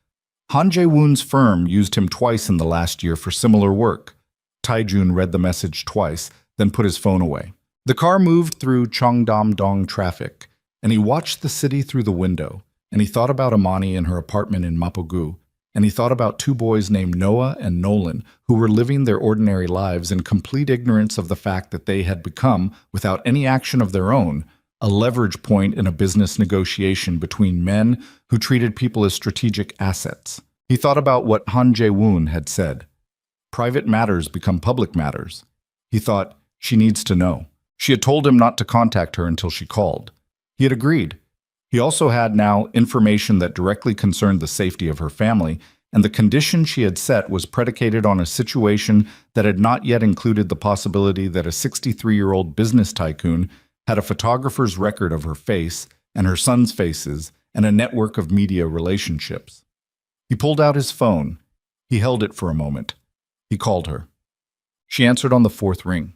Han Jae-woon's firm used him twice in the last year for similar work. Taejun read the message twice, then put his phone away. The car moved through Cheongdam-dong traffic, and he watched the city through the window, and he thought about Amani in her apartment in Mapogu, and he thought about 2 boys named Noah and Nolan who were living their ordinary lives in complete ignorance of the fact that they had become, without any action of their own, a leverage point in a business negotiation between men who treated people as strategic assets. He thought about what Han Jae-woon had said. Private matters become public matters. He thought, she needs to know. She had told him not to contact her until she called. He had agreed. He also had now information that directly concerned the safety of her family, and the condition she had set was predicated on a situation that had not yet included the possibility that a 63-year-old business tycoon had a photographer's record of her face and her son's faces and a network of media relationships. He pulled out his phone. He held it for a moment. He called her. She answered on the 4th ring.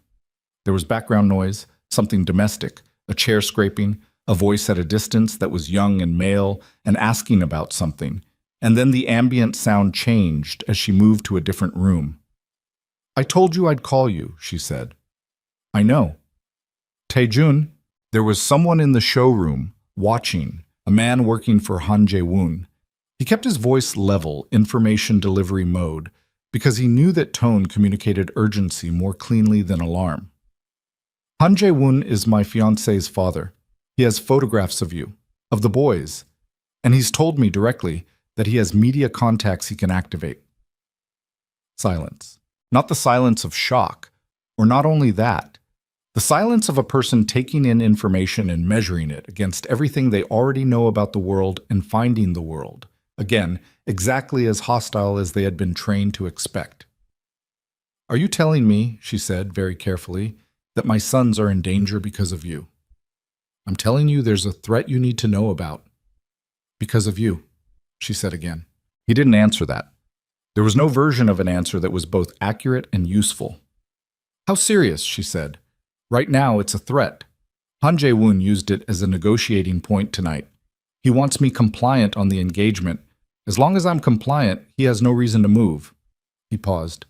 There was background noise, something domestic, a chair scraping, a voice at a distance that was young and male and asking about something, and then the ambient sound changed as she moved to a different room. I told you I'd call you, she said. I know. Taejun, there was someone in the showroom, watching, a man working for Han Jae-woon. He kept his voice level, information delivery mode, because he knew that tone communicated urgency more cleanly than alarm. Han Jae-woon is my fiancé's father. He has photographs of you, of the boys, and he's told me directly that he has media contacts he can activate. Silence. Not the silence of shock, or not only that, the silence of a person taking in information and measuring it against everything they already know about the world and finding the world, again, exactly as hostile as they had been trained to expect. Are you telling me, she said very carefully, that my sons are in danger because of you? I'm telling you there's a threat you need to know about. Because of you, she said again. He didn't answer that. There was no version of an answer that was both accurate and useful. How serious, she said. Right now, it's a threat. Han Jae-woon used it as a negotiating point tonight. He wants me compliant on the engagement. As long as I'm compliant, he has no reason to move. He paused.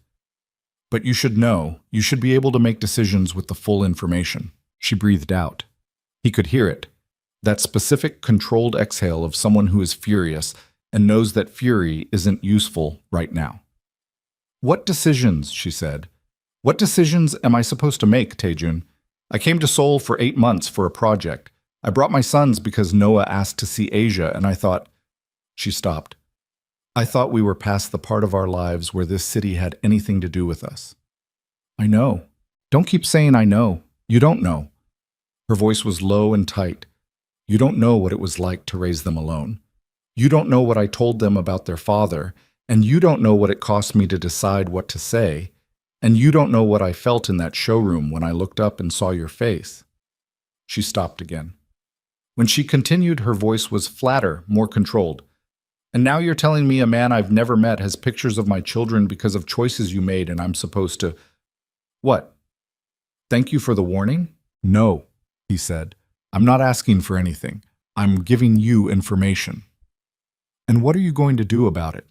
But you should know, you should be able to make decisions with the full information. She breathed out. He could hear it. That specific, controlled exhale of someone who is furious and knows that fury isn't useful right now. What decisions, she said. What decisions am I supposed to make, Taejun? I came to Seoul for 8 months for a project. I brought my sons because Noah asked to see Asia, and I thought... She stopped. I thought we were past the part of our lives where this city had anything to do with us. I know. Don't keep saying I know. You don't know. Her voice was low and tight. You don't know what it was like to raise them alone. You don't know what I told them about their father, and you don't know what it cost me to decide what to say, and you don't know what I felt in that showroom when I looked up and saw your face. She stopped again. When she continued, her voice was flatter, more controlled. And now you're telling me a man I've never met has pictures of my children because of choices you made and I'm supposed to... What? Thank you for the warning? No, he said. I'm not asking for anything. I'm giving you information. And what are you going to do about it?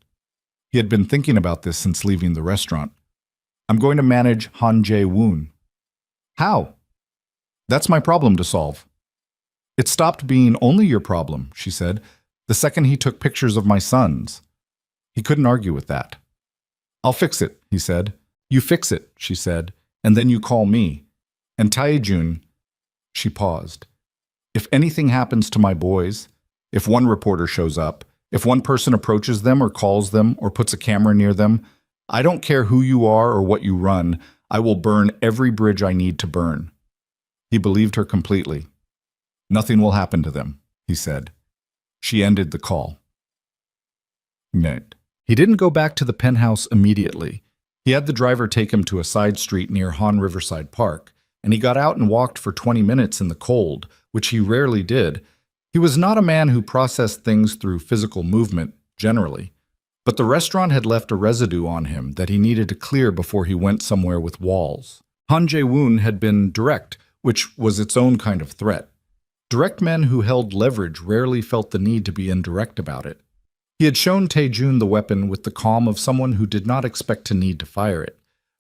He had been thinking about this since leaving the restaurant. I'm going to manage Han Jae-woon. How? That's my problem to solve. It stopped being only your problem, she said, the second he took pictures of my sons. He couldn't argue with that. I'll fix it, he said. You fix it, she said, and then you call me. And Taejun... She paused. If anything happens to my boys, if one reporter shows up, if one person approaches them or calls them or puts a camera near them, I don't care who you are or what you run, I will burn every bridge I need to burn. He believed her completely. Nothing will happen to them, he said. She ended the call. He didn't go back to the penthouse immediately. He had the driver take him to a side street near Han Riverside Park, and he got out and walked for 20 minutes in the cold, which he rarely did. He was not a man who processed things through physical movement, generally. But the restaurant had left a residue on him that he needed to clear before he went somewhere with walls. Han Jae-woon had been direct, which was its own kind of threat. Direct men who held leverage rarely felt the need to be indirect about it. He had shown Taejun the weapon with the calm of someone who did not expect to need to fire it.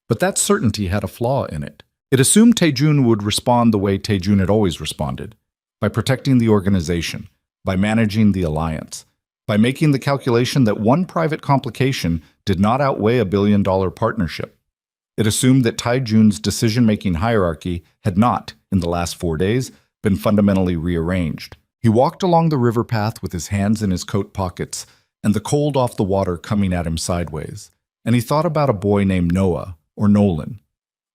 But that certainty had a flaw in it. It assumed Taejun would respond the way Taejun had always responded, by protecting the organization, by managing the alliance, by making the calculation that one private complication did not outweigh a billion-dollar partnership. It assumed that Taejun's decision-making hierarchy had not, in the last 4 days, been fundamentally rearranged. He walked along the river path with his hands in his coat pockets and the cold off the water coming at him sideways, and he thought about a boy named Noah, or Nolan.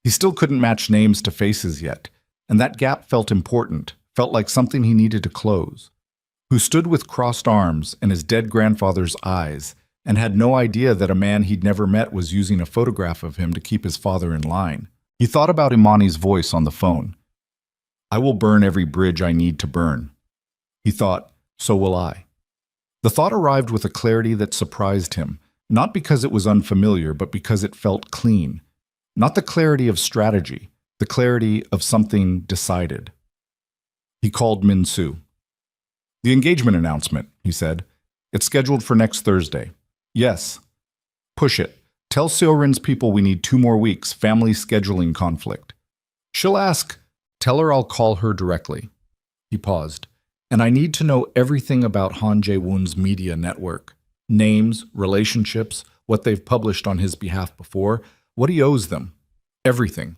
He still couldn't match names to faces yet, and that gap felt important, felt like something he needed to close. Who stood with crossed arms and his dead grandfather's eyes, and had no idea that a man he'd never met was using a photograph of him to keep his father in line. He thought about Imani's voice on the phone. I will burn every bridge I need to burn. He thought, so will I. The thought arrived with a clarity that surprised him, not because it was unfamiliar, but because it felt clean. Not the clarity of strategy, the clarity of something decided. He called Min-soo. The engagement announcement, he said. It's scheduled for next Thursday. Yes. Push it. Tell Seorin's people we need 2 more weeks, family scheduling conflict. She'll ask. Tell her I'll call her directly. He paused. And I need to know everything about Han Jae-woon's media network. Names, relationships, what they've published on his behalf before, what he owes them. Everything.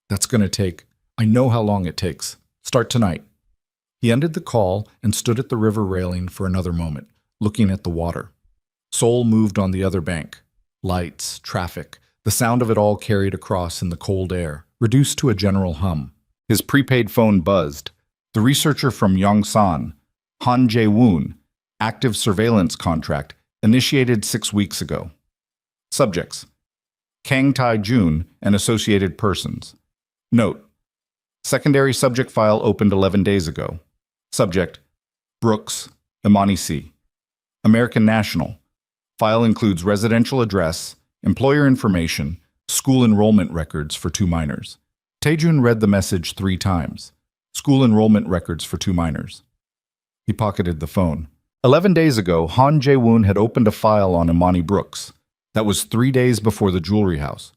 That's going to take. I know how long it takes. Start tonight. He ended the call and stood at the river railing for another moment, looking at the water. Seoul moved on the other bank. Lights, traffic, the sound of it all carried across in the cold air, reduced to a general hum. His prepaid phone buzzed. The researcher from Yongsan, Han Jae-woon, active surveillance contract, initiated 6 weeks ago. Subjects: Kang Tai-jun and associated persons. Note: secondary subject file opened 11 days ago. Subject: Brooks, Imani C. American national. File includes residential address, employer information, school enrollment records for 2 minors. Taejun read the message 3 times. School enrollment records for 2 minors. He pocketed the phone. 11 days ago, Han Jae-woon had opened a file on Imani Brooks. That was 3 days before the jewelry house,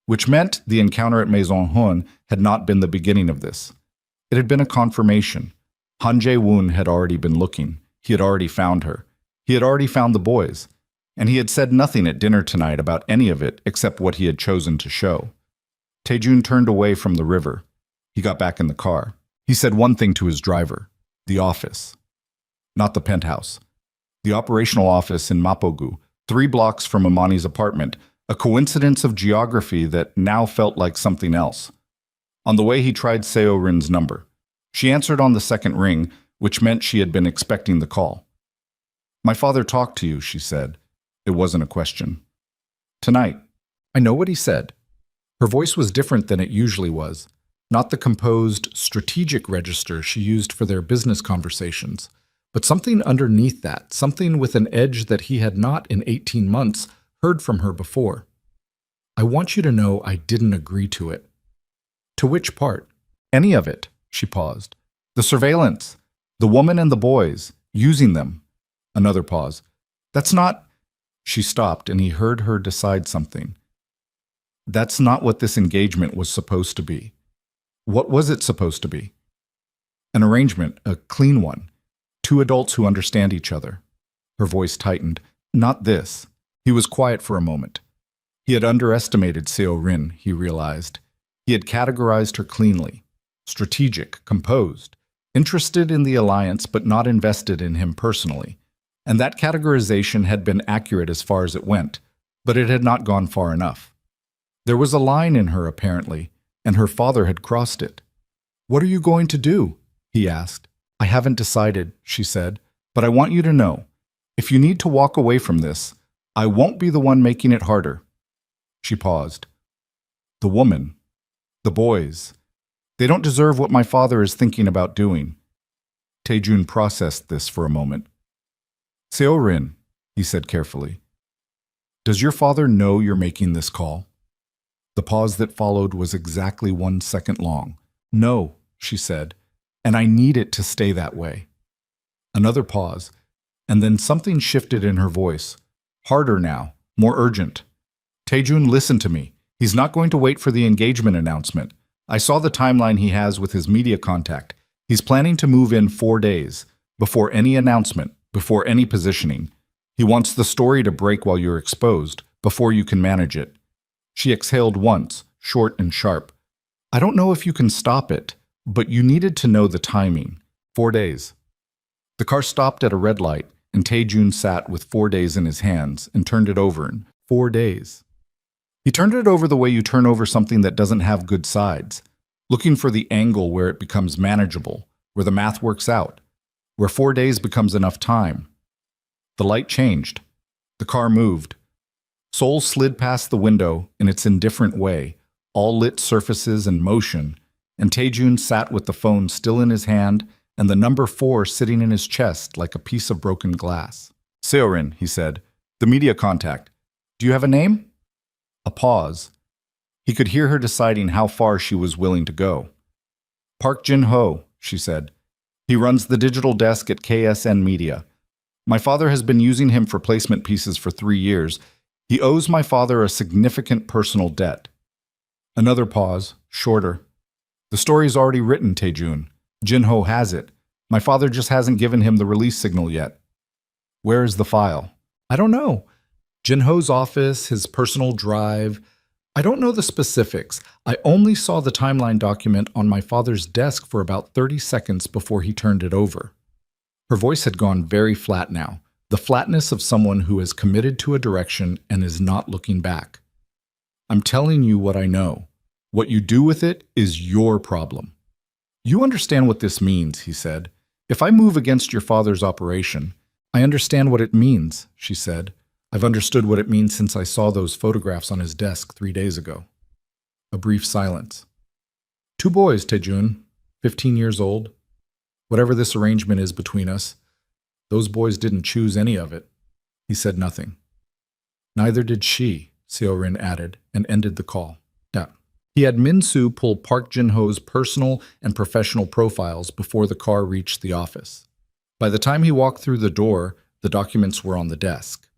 which meant the encounter at Maison Hun had not been the beginning of this. It had been a confirmation. Han Jae-woon had already been looking. He had already found her. He had already found the boys. And he had said nothing at dinner tonight about any of it except what he had chosen to show. Taejun turned away from the river. He got back in the car. He said one thing to his driver: the office. Not the penthouse. The operational office in Mapogu, 3 blocks from Imani's apartment, a coincidence of geography that now felt like something else. On the way, he tried Seo Rin's number. She answered on the second ring, which meant she had been expecting the call. "My father talked to you," she said. It wasn't a question. "Tonight." "I know what he said." Her voice was different than it usually was, not the composed, strategic register she used for their business conversations, but something underneath that, something with an edge that he had not in 18 months heard from her before. "I want you to know I didn't agree to it." "To which part?" "Any of it," she paused. "The surveillance, the woman and the boys, using them." Another pause. "That's not—" She stopped and he heard her decide something. "That's not what this engagement was supposed to be." What was it supposed to be? An arrangement, a clean one. 2 adults who understand each other. Her voice tightened. Not this. He was quiet for a moment. He had underestimated Seo Rin, he realized. He had categorized her cleanly. Strategic, composed, interested in the alliance but not invested in him personally. And that categorization had been accurate as far as it went, but it had not gone far enough. There was a line in her, apparently, and her father had crossed it. "What are you going to do?" he asked. "I haven't decided," she said, "but I want you to know. If you need to walk away from this, I won't be the one making it harder." She paused. "The woman, the boys, they don't deserve what my father is thinking about doing." Taejun processed this for a moment. "Seo Rin," he said carefully, "does your father know you're making this call?" The pause that followed was exactly 1 second long. "No," she said, "and I need it to stay that way." Another pause, and then something shifted in her voice. Harder now, more urgent. "Taejun, listen to me. He's not going to wait for the engagement announcement. I saw the timeline he has with his media contact. He's planning to move in 4 days, before any announcement, before any positioning. He wants the story to break while you're exposed, before you can manage it." She exhaled once, short and sharp. "I don't know if you can stop it, but you needed to know the timing. 4 days. The car stopped at a red light, and Taejun sat with 4 days in his hands and turned it over. 4 days. He turned it over the way you turn over something that doesn't have good sides, looking for the angle where it becomes manageable, where the math works out, where 4 days becomes enough time. The light changed. The car moved. Seoul slid past the window in its indifferent way, all lit surfaces and motion, and Taejun sat with the phone still in his hand and the number 4 sitting in his chest like a piece of broken glass. "Seo Rin," he said, "the media contact. Do you have a name?" A pause. He could hear her deciding how far she was willing to go. "Park Jin-ho," she said. "He runs the digital desk at KSN Media. My father has been using him for placement pieces for 3 years. He owes my father a significant personal debt." Another pause, shorter. "The story's already written, Taejun. Jin-ho has it. My father just hasn't given him the release signal yet." "Where is the file?" "I don't know. Jin-ho's office, his personal drive. I don't know the specifics. I only saw the timeline document on my father's desk for about 30 seconds before he turned it over." Her voice had gone very flat now, the flatness of someone who is committed to a direction and is not looking back. "I'm telling you what I know. What you do with it is your problem." "You understand what this means," he said. "If I move against your father's operation—" "I understand what it means," she said. I've understood what it means since I saw those photographs on his desk 3 days ago. A brief silence. 2 boys, Taejun, 15 years old. Whatever this arrangement is between us, those boys didn't choose any of it. He said nothing. Neither did she, Seo-rin added, and ended the call. Yeah. He had Min-soo pull Park Jin-ho's personal and professional profiles before the car reached the office. By the time he walked through the door, the documents were on the desk.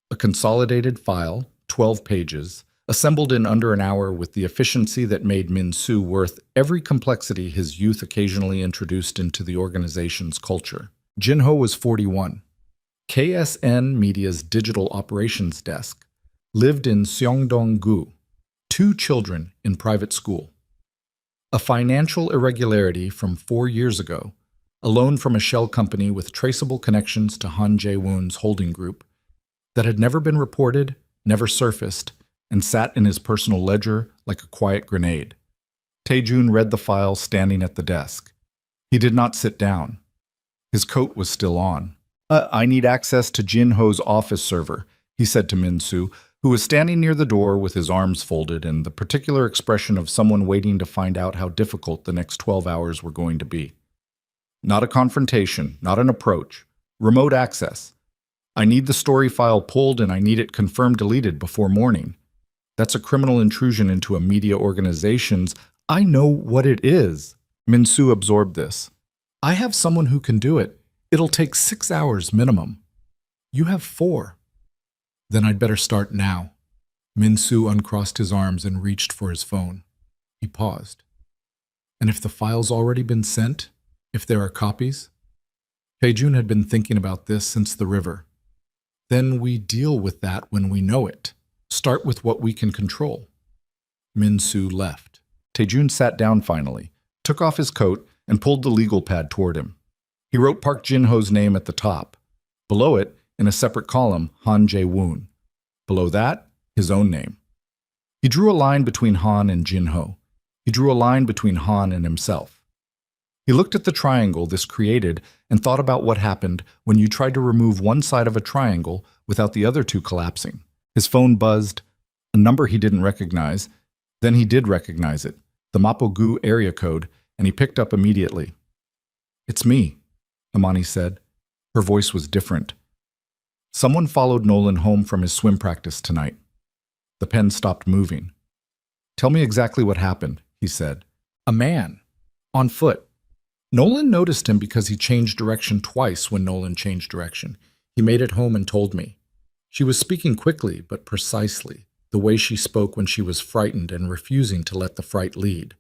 A consolidated file, 12 pages, assembled in under an hour with the efficiency that made Min-soo worth every complexity his youth occasionally introduced into the organization's culture. Jin-ho was 41. KSN Media's digital operations desk, lived in Seongdong-gu, 2 children in private school. A financial irregularity from 4 years ago, a loan from a shell company with traceable connections to Han Jae-woon's holding group, that had never been reported, never surfaced, and sat in his personal ledger like a quiet grenade. Taejun read the file standing at the desk. He did not sit down. His coat was still on. I need access to Jin-ho's office server, he said to Min-soo, who was standing near the door with his arms folded and the particular expression of someone waiting to find out how difficult the next 12 hours were going to be. Not a confrontation, not an approach. Remote access. I need the story file pulled and I need it confirmed deleted before morning. That's a criminal intrusion into a media organization's. I know what it is. Min-soo absorbed this. I have someone who can do it. It'll take 6 hours minimum. You have 4. Then I'd better start now. Min-soo uncrossed his arms and reached for his phone. He paused. And if the file's already been sent? If there are copies? Taejun had been thinking about this since the river. Then we deal with that when we know it. Start with what we can control. Min-soo left. Taejun sat down finally, took off his coat, and pulled the legal pad toward him. He wrote Park Jin-ho's name at the top. Below it, in a separate column, Han Jae-woon. Below that, his own name. He drew a line between Han and Jin-ho. He drew a line between Han and himself. He looked at the triangle this created and thought about what happened when you tried to remove one side of a triangle without the other 2 collapsing. His phone buzzed, a number he didn't recognize. Then he did recognize it, the Mapo-gu area code, and he picked up immediately. It's me, Amani said. Her voice was different. Someone followed Nolan home from his swim practice tonight. The pen stopped moving. Tell me exactly what happened, he said. A man. On foot. Nolan noticed him because he changed direction twice when Nolan changed direction. He made it home and told me. She was speaking quickly, but precisely, the way she spoke when she was frightened and refusing to let the fright lead.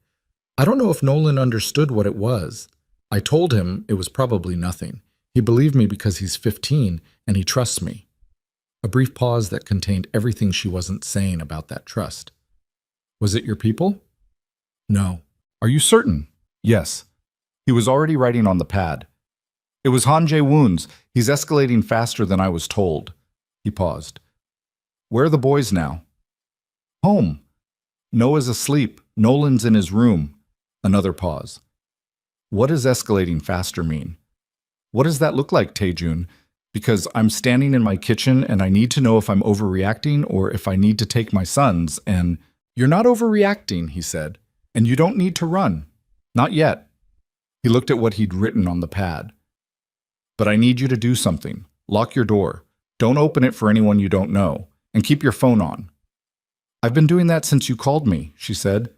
I don't know if Nolan understood what it was. I told him it was probably nothing. He believed me because he's 15 and he trusts me. A brief pause that contained everything she wasn't saying about that trust. Was it your people? No. Are you certain? Yes. He was already writing on the pad. It was Han Jae-woon's. He's escalating faster than I was told. He paused. Where are the boys now? Home. Noah's asleep. Nolan's in his room. Another pause. What does escalating faster mean? What does that look like, Taejun? Because I'm standing in my kitchen and I need to know if I'm overreacting or if I need to take my sons and... You're not overreacting, he said, and you don't need to run. Not yet. He looked at what he'd written on the pad. But I need you to do something. Lock your door. Don't open it for anyone you don't know. And keep your phone on. I've been doing that since you called me, she said.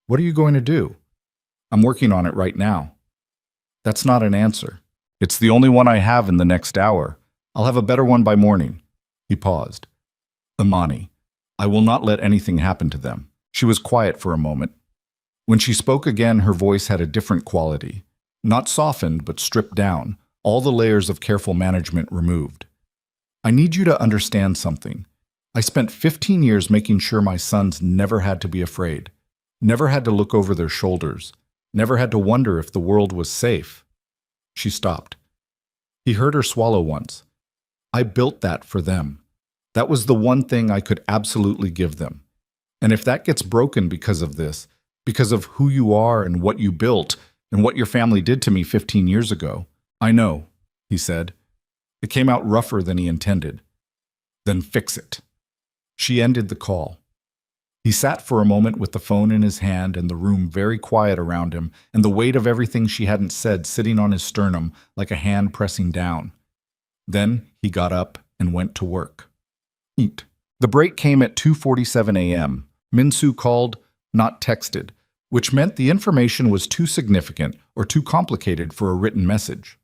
What are you going to do? I'm working on it right now. That's not an answer. It's the only one I have in the next hour. I'll have a better one by morning. He paused. Imani, I will not let anything happen to them. She was quiet for a moment. When she spoke again, her voice had a different quality. Not softened, but stripped down, all the layers of careful management removed. I need you to understand something. I spent 15 years making sure my sons never had to be afraid, never had to look over their shoulders, never had to wonder if the world was safe. She stopped. He heard her swallow once. I built that for them. That was the one thing I could absolutely give them. And if that gets broken because of this, because of who you are and what you built and what your family did to me 15 years ago, I know, he said. It came out rougher than he intended. Then fix it. She ended the call. He sat for a moment with the phone in his hand and the room very quiet around him and the weight of everything she hadn't said sitting on his sternum like a hand pressing down. Then he got up and went to work. Eat. The break came at 2:47 a.m. Min-soo called, not texted, which meant the information was too significant or too complicated for a written message.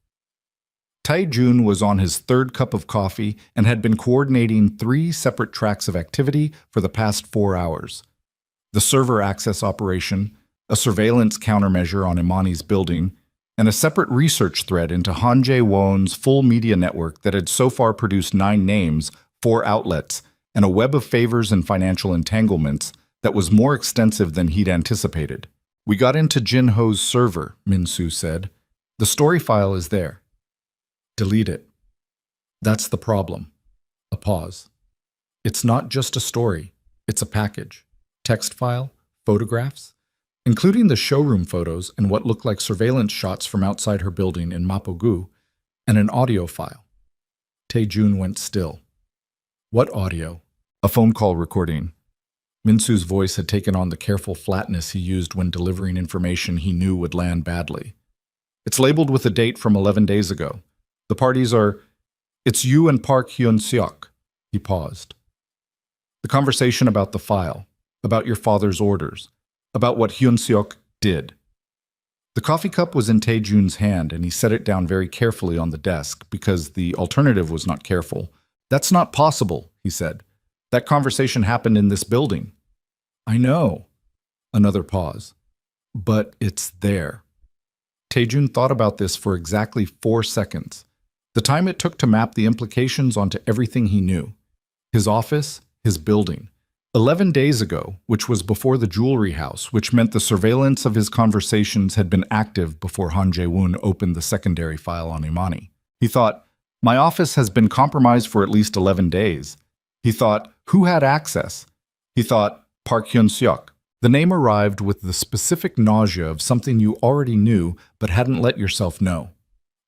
Tae-jun was on his third cup of coffee and had been coordinating 3 separate tracks of activity for the past 4 hours. The server access operation, a surveillance countermeasure on Imani's building, and a separate research thread into Han Jae-won's full media network that had so far produced 9 names, 4 outlets, and a web of favors and financial entanglements that was more extensive than he'd anticipated. We got into Jin-ho's server, Min-soo said. The story file is there. Delete it. That's the problem. A pause. It's not just a story. It's a package. Text file, photographs, including the showroom photos and what looked like surveillance shots from outside her building in Mapogu, and an audio file. Tae-jun went still. What audio? A phone call recording. Min-soo's voice had taken on the careful flatness he used when delivering information he knew would land badly. It's labeled with a date from 11 days ago. The parties are, it's you and Park Hyun-seok. He paused. The conversation about the file, about your father's orders, about what Hyun-seok did. The coffee cup was in Tae-jun's hand and he set it down very carefully on the desk because the alternative was not careful. That's not possible, he said. That conversation happened in this building. I know. Another pause. But it's there. Tae-jun thought about this for exactly 4 seconds. The time it took to map the implications onto everything he knew. His office, his building. 11 days ago, which was before the jewelry house, which meant the surveillance of his conversations had been active before Han Jae-woon opened the secondary file on Imani. He thought, my office has been compromised for at least 11 days. He thought, who had access? He thought, Park Hyun-seok. The name arrived with the specific nausea of something you already knew but hadn't let yourself know.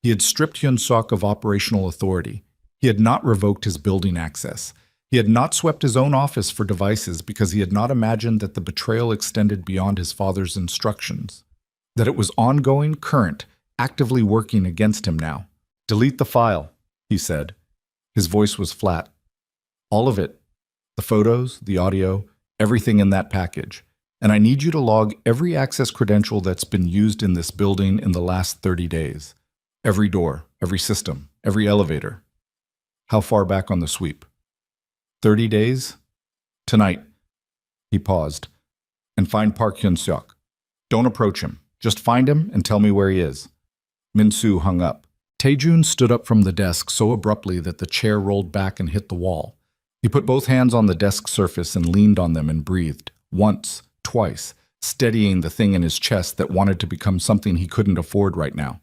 He had stripped Hyun-seok of operational authority. He had not revoked his building access. He had not swept his own office for devices because he had not imagined that the betrayal extended beyond his father's instructions. That it was ongoing, current, actively working against him now. Delete the file, he said. His voice was flat. All of it. The photos, the audio, everything in that package. And I need you to log every access credential that's been used in this building in the last 30 days. Every door, every system, every elevator. How far back on the sweep? 30 days? Tonight. He paused. And find Park Hyun-seok. Don't approach him. Just find him and tell me where he is. Min-soo hung up. Tae-jun stood up from the desk so abruptly that the chair rolled back and hit the wall. He put both hands on the desk surface and leaned on them and breathed. Once, twice, steadying the thing in his chest that wanted to become something he couldn't afford right now.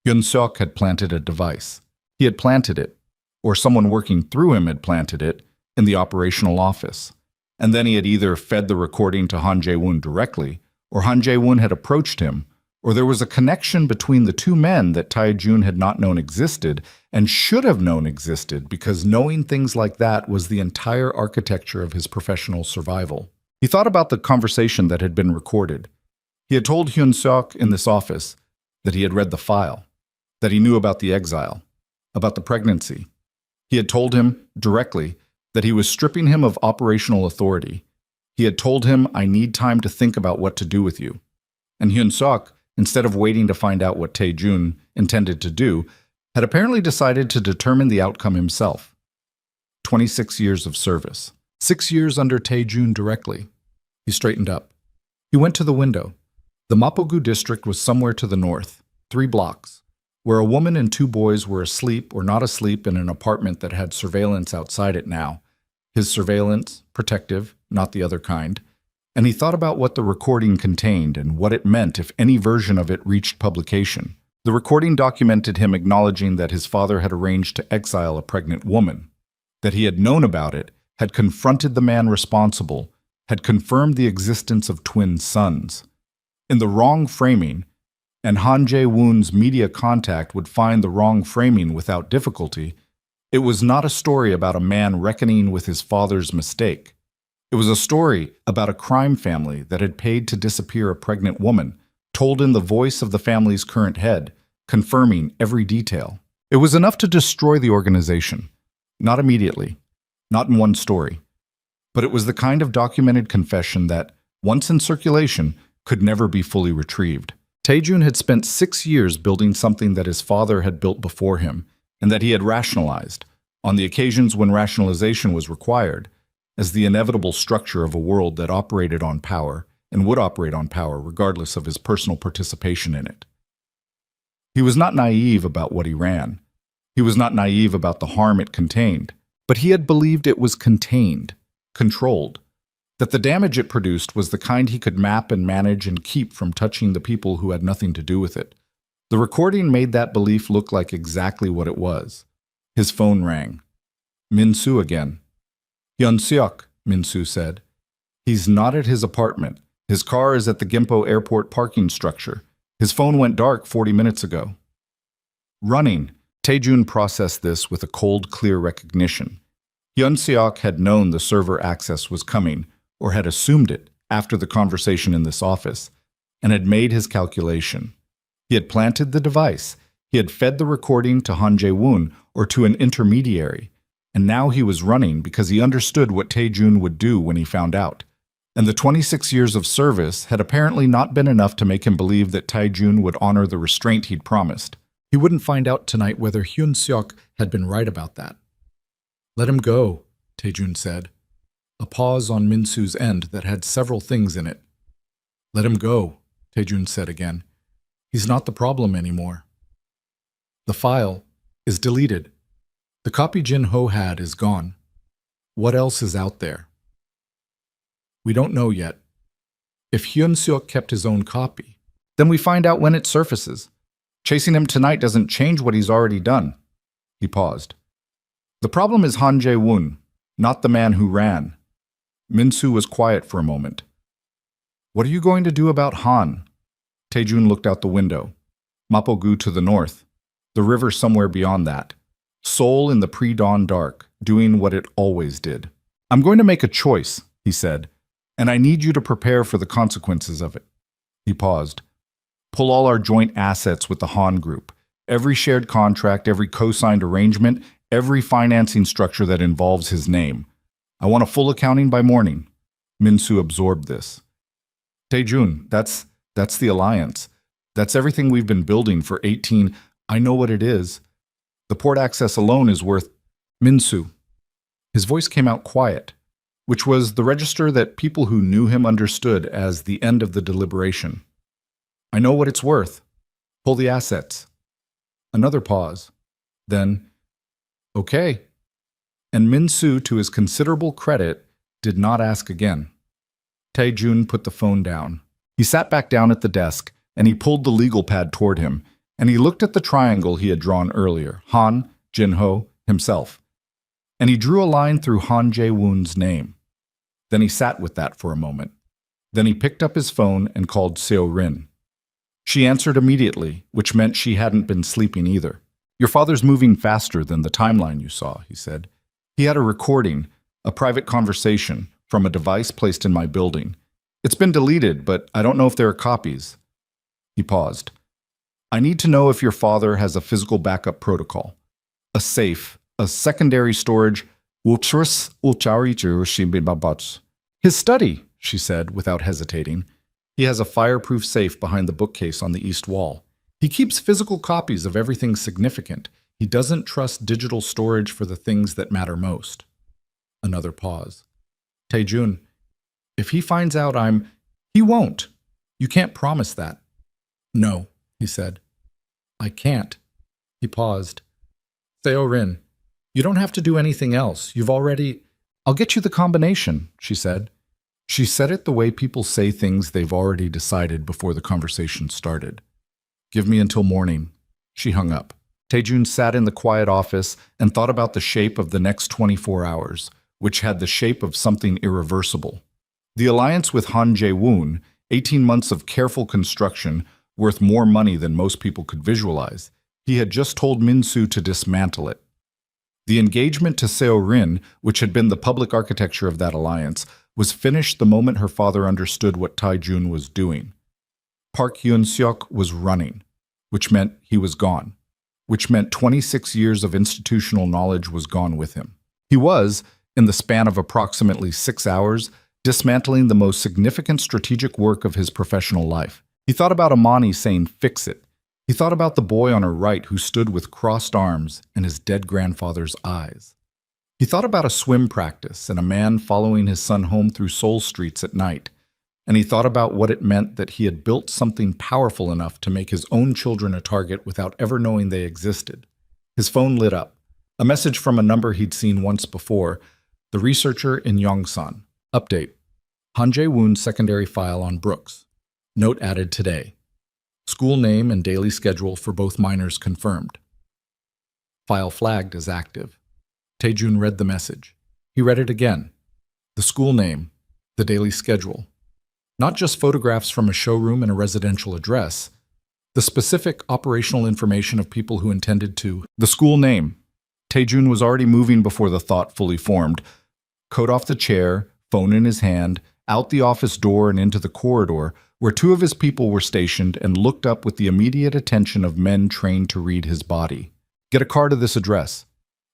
Hyun-seok had planted a device. He had planted it, or someone working through him had planted it, in the operational office. And then he had either fed the recording to Han Jae-woon directly, or Han Jae-woon had approached him, or there was a connection between the two men that Tae-jun had not known existed and should have known existed because knowing things like that was the entire architecture of his professional survival. He thought about the conversation that had been recorded. He had told Hyun-seok in this office that he had read the file, that he knew about the exile, about the pregnancy. He had told him, directly, that he was stripping him of operational authority. He had told him, I need time to think about what to do with you. And Hyun-seok, instead of waiting to find out what Tae-jun intended to do, had apparently decided to determine the outcome himself. 26 years of service. 6 years under Tae-jun directly. He straightened up. He went to the window. The Mapogu district was somewhere to the north, 3 blocks, where a woman and 2 boys were asleep or not asleep in an apartment that had surveillance outside it now. His surveillance, protective, not the other kind. And he thought about what the recording contained and what it meant if any version of it reached publication. The recording documented him acknowledging that his father had arranged to exile a pregnant woman, that he had known about it, had confronted the man responsible, had confirmed the existence of twin sons. In the wrong framing, and Han Jae-woon's media contact would find the wrong framing without difficulty, It was not a story about a man reckoning with his father's mistake. It was a story about a crime family that had paid to disappear a pregnant woman, told in the voice of the family's current head, confirming every detail. It was enough to destroy the organization. Not immediately, not in one story. But it was the kind of documented confession that, once in circulation, could never be fully retrieved. Taejun had spent 6 years building something that his father had built before him, and that he had rationalized, on the occasions when rationalization was required, as the inevitable structure of a world that operated on power and would operate on power regardless of his personal participation in it. He was not naive about what he ran. He was not naive about the harm it contained, but he had believed it was contained, controlled, that the damage it produced was the kind he could map and manage and keep from touching the people who had nothing to do with it. The recording made that belief look like exactly what it was. His phone rang. Min-soo again. Hyun-seok, Min-soo said. He's not at his apartment. His car is at the Gimpo airport parking structure. His phone went dark 40 minutes ago. Running. Taejun processed this with a cold, clear recognition. Hyun-seok had known the server access was coming, or had assumed it after the conversation in this office, and had made his calculation. He had planted the device. He had fed the recording to Han Jae-woon or to an intermediary, and now he was running because he understood what Taejun would do when he found out. And the 26 years of service had apparently not been enough to make him believe that Taejun would honor the restraint he'd promised. He wouldn't find out tonight whether Hyun-seok had been right about that. Let him go, Taejun said. A pause on Min-soo's end that had several things in it. Let him go, Taejun said again. He's not the problem anymore. The file is deleted. The copy Jin-ho had is gone. What else is out there? We don't know yet. If Hyun-seok kept his own copy, then we find out when it surfaces. Chasing him tonight doesn't change what he's already done. He paused. The problem is Han Jae-woon, not the man who ran. Min-soo was quiet for a moment. What are you going to do about Han? Taejun looked out the window. Mapo-gu to the north. The river somewhere beyond that. Seoul in the pre-dawn dark, doing what it always did. I'm going to make a choice, he said, and I need you to prepare for the consequences of it. He paused. Pull all our joint assets with the Han Group. Every shared contract, every co-signed arrangement, every financing structure that involves his name. I want a full accounting by morning. Min-soo absorbed this. Taejun, that's the alliance. That's everything we've been building for 18. I know what it is. The port access alone is worth... Min-soo. His voice came out quiet, which was the register that people who knew him understood as the end of the deliberation. I know what it's worth. Pull the assets. Another pause. Then, okay. And Min-soo, to his considerable credit, did not ask again. Taejun put the phone down. He sat back down at the desk, and he pulled the legal pad toward him, and he looked at the triangle he had drawn earlier, Han, Jin-ho, himself. And he drew a line through Han Jae-woon's name. Then he sat with that for a moment. Then he picked up his phone and called Seo-rin. She answered immediately, which meant she hadn't been sleeping either. Your father's moving faster than the timeline you saw, he said. He had a recording, a private conversation, from a device placed in my building. It's been deleted, but I don't know if there are copies. He paused. I need to know if your father has a physical backup protocol, a safe, a secondary storage. His study, she said without hesitating. He has a fireproof safe behind the bookcase on the east wall. He keeps physical copies of everything significant. He doesn't trust digital storage for the things that matter most. Another pause. Taejun, if he finds out he won't. You can't promise that. No, he said. I can't. He paused. Seo-rin, you don't have to do anything else. You've already... I'll get you the combination, she said. She said it the way people say things they've already decided before the conversation started. Give me until morning. She hung up. Taejun sat in the quiet office and thought about the shape of the next 24 hours, which had the shape of something irreversible. The alliance with Han Jae-woon, 18 months of careful construction, worth more money than most people could visualize. He had just told Min-soo to dismantle it. The engagement to Seo Rin, which had been the public architecture of that alliance, was finished the moment her father understood what Tae-jun was doing. Park Hyun-seok was running, which meant he was gone, which meant 26 years of institutional knowledge was gone with him. He was, in the span of approximately 6 hours, dismantling the most significant strategic work of his professional life. He thought about Amani saying, "Fix it." He thought about the boy on her right who stood with crossed arms and his dead grandfather's eyes. He thought about a swim practice and a man following his son home through Seoul streets at night. And he thought about what it meant that he had built something powerful enough to make his own children a target without ever knowing they existed. His phone lit up. A message from a number he'd seen once before, the researcher in Yongsan. Update. Han Jae-woon's secondary file on Brooks. Note added today. School name and daily schedule for both minors confirmed. File flagged as active. Tae-jun read the message. He read it again. The school name, the daily schedule. Not just photographs from a showroom and a residential address. The specific operational information of people who intended to. The school name. Tae-jun was already moving before the thought fully formed. Coat off the chair, phone in his hand, out the office door and into the corridor, where 2 of his people were stationed, and looked up with the immediate attention of men trained to read his body. Get a car to this address.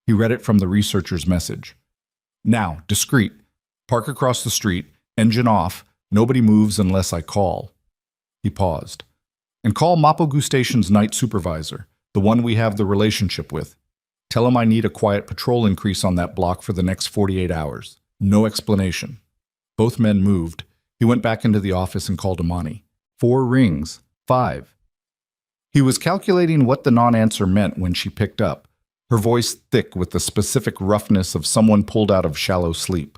He read it from the researcher's message. Now, discreet. Park across the street, engine off, nobody moves unless I call. He paused. And call Mapogu Station's night supervisor, the one we have the relationship with. Tell him I need a quiet patrol increase on that block for the next 48 hours. No explanation. Both men moved. He went back into the office and called Amani. 4 rings. 5. He was calculating what the non-answer meant when she picked up, her voice thick with the specific roughness of someone pulled out of shallow sleep.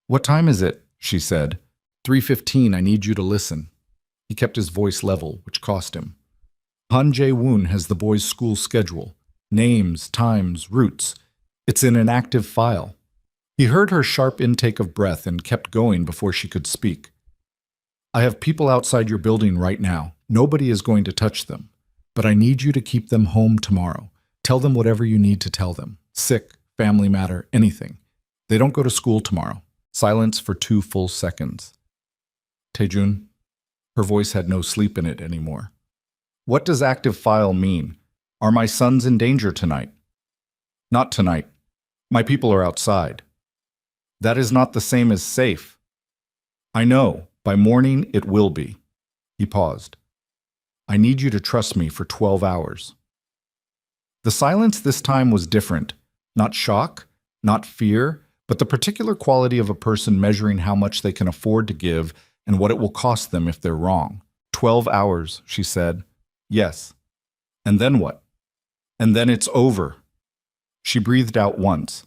What time is it? She said. 3:15, I need you to listen. He kept his voice level, which cost him. Han Jae-woon has the boys' school schedule. Names, times, routes. It's in an active file. He heard her sharp intake of breath and kept going before she could speak. I have people outside your building right now. Nobody is going to touch them. But I need you to keep them home tomorrow. Tell them whatever you need to tell them. Sick, family matter, anything. They don't go to school tomorrow. Silence for 2 full seconds. Tae-jun, her voice had no sleep in it anymore. What does active file mean? Are my sons in danger tonight? Not tonight. My people are outside. That is not the same as safe. I know. By morning, it will be. He paused. I need you to trust me for 12 hours. The silence this time was different. Not shock, not fear, but the particular quality of a person measuring how much they can afford to give and what it will cost them if they're wrong. 12 hours, she said. Yes. And then what? And then it's over. She breathed out once.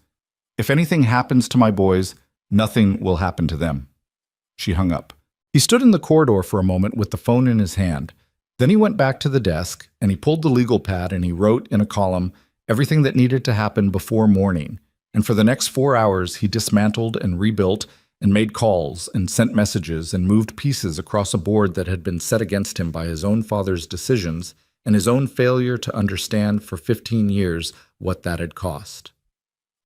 If anything happens to my boys, nothing will happen to them. She hung up. He stood in the corridor for a moment with the phone in his hand. Then he went back to the desk, and he pulled the legal pad and he wrote in a column everything that needed to happen before morning. And for the next 4 hours, he dismantled and rebuilt and made calls and sent messages and moved pieces across a board that had been set against him by his own father's decisions and his own failure to understand for 15 years what that had cost.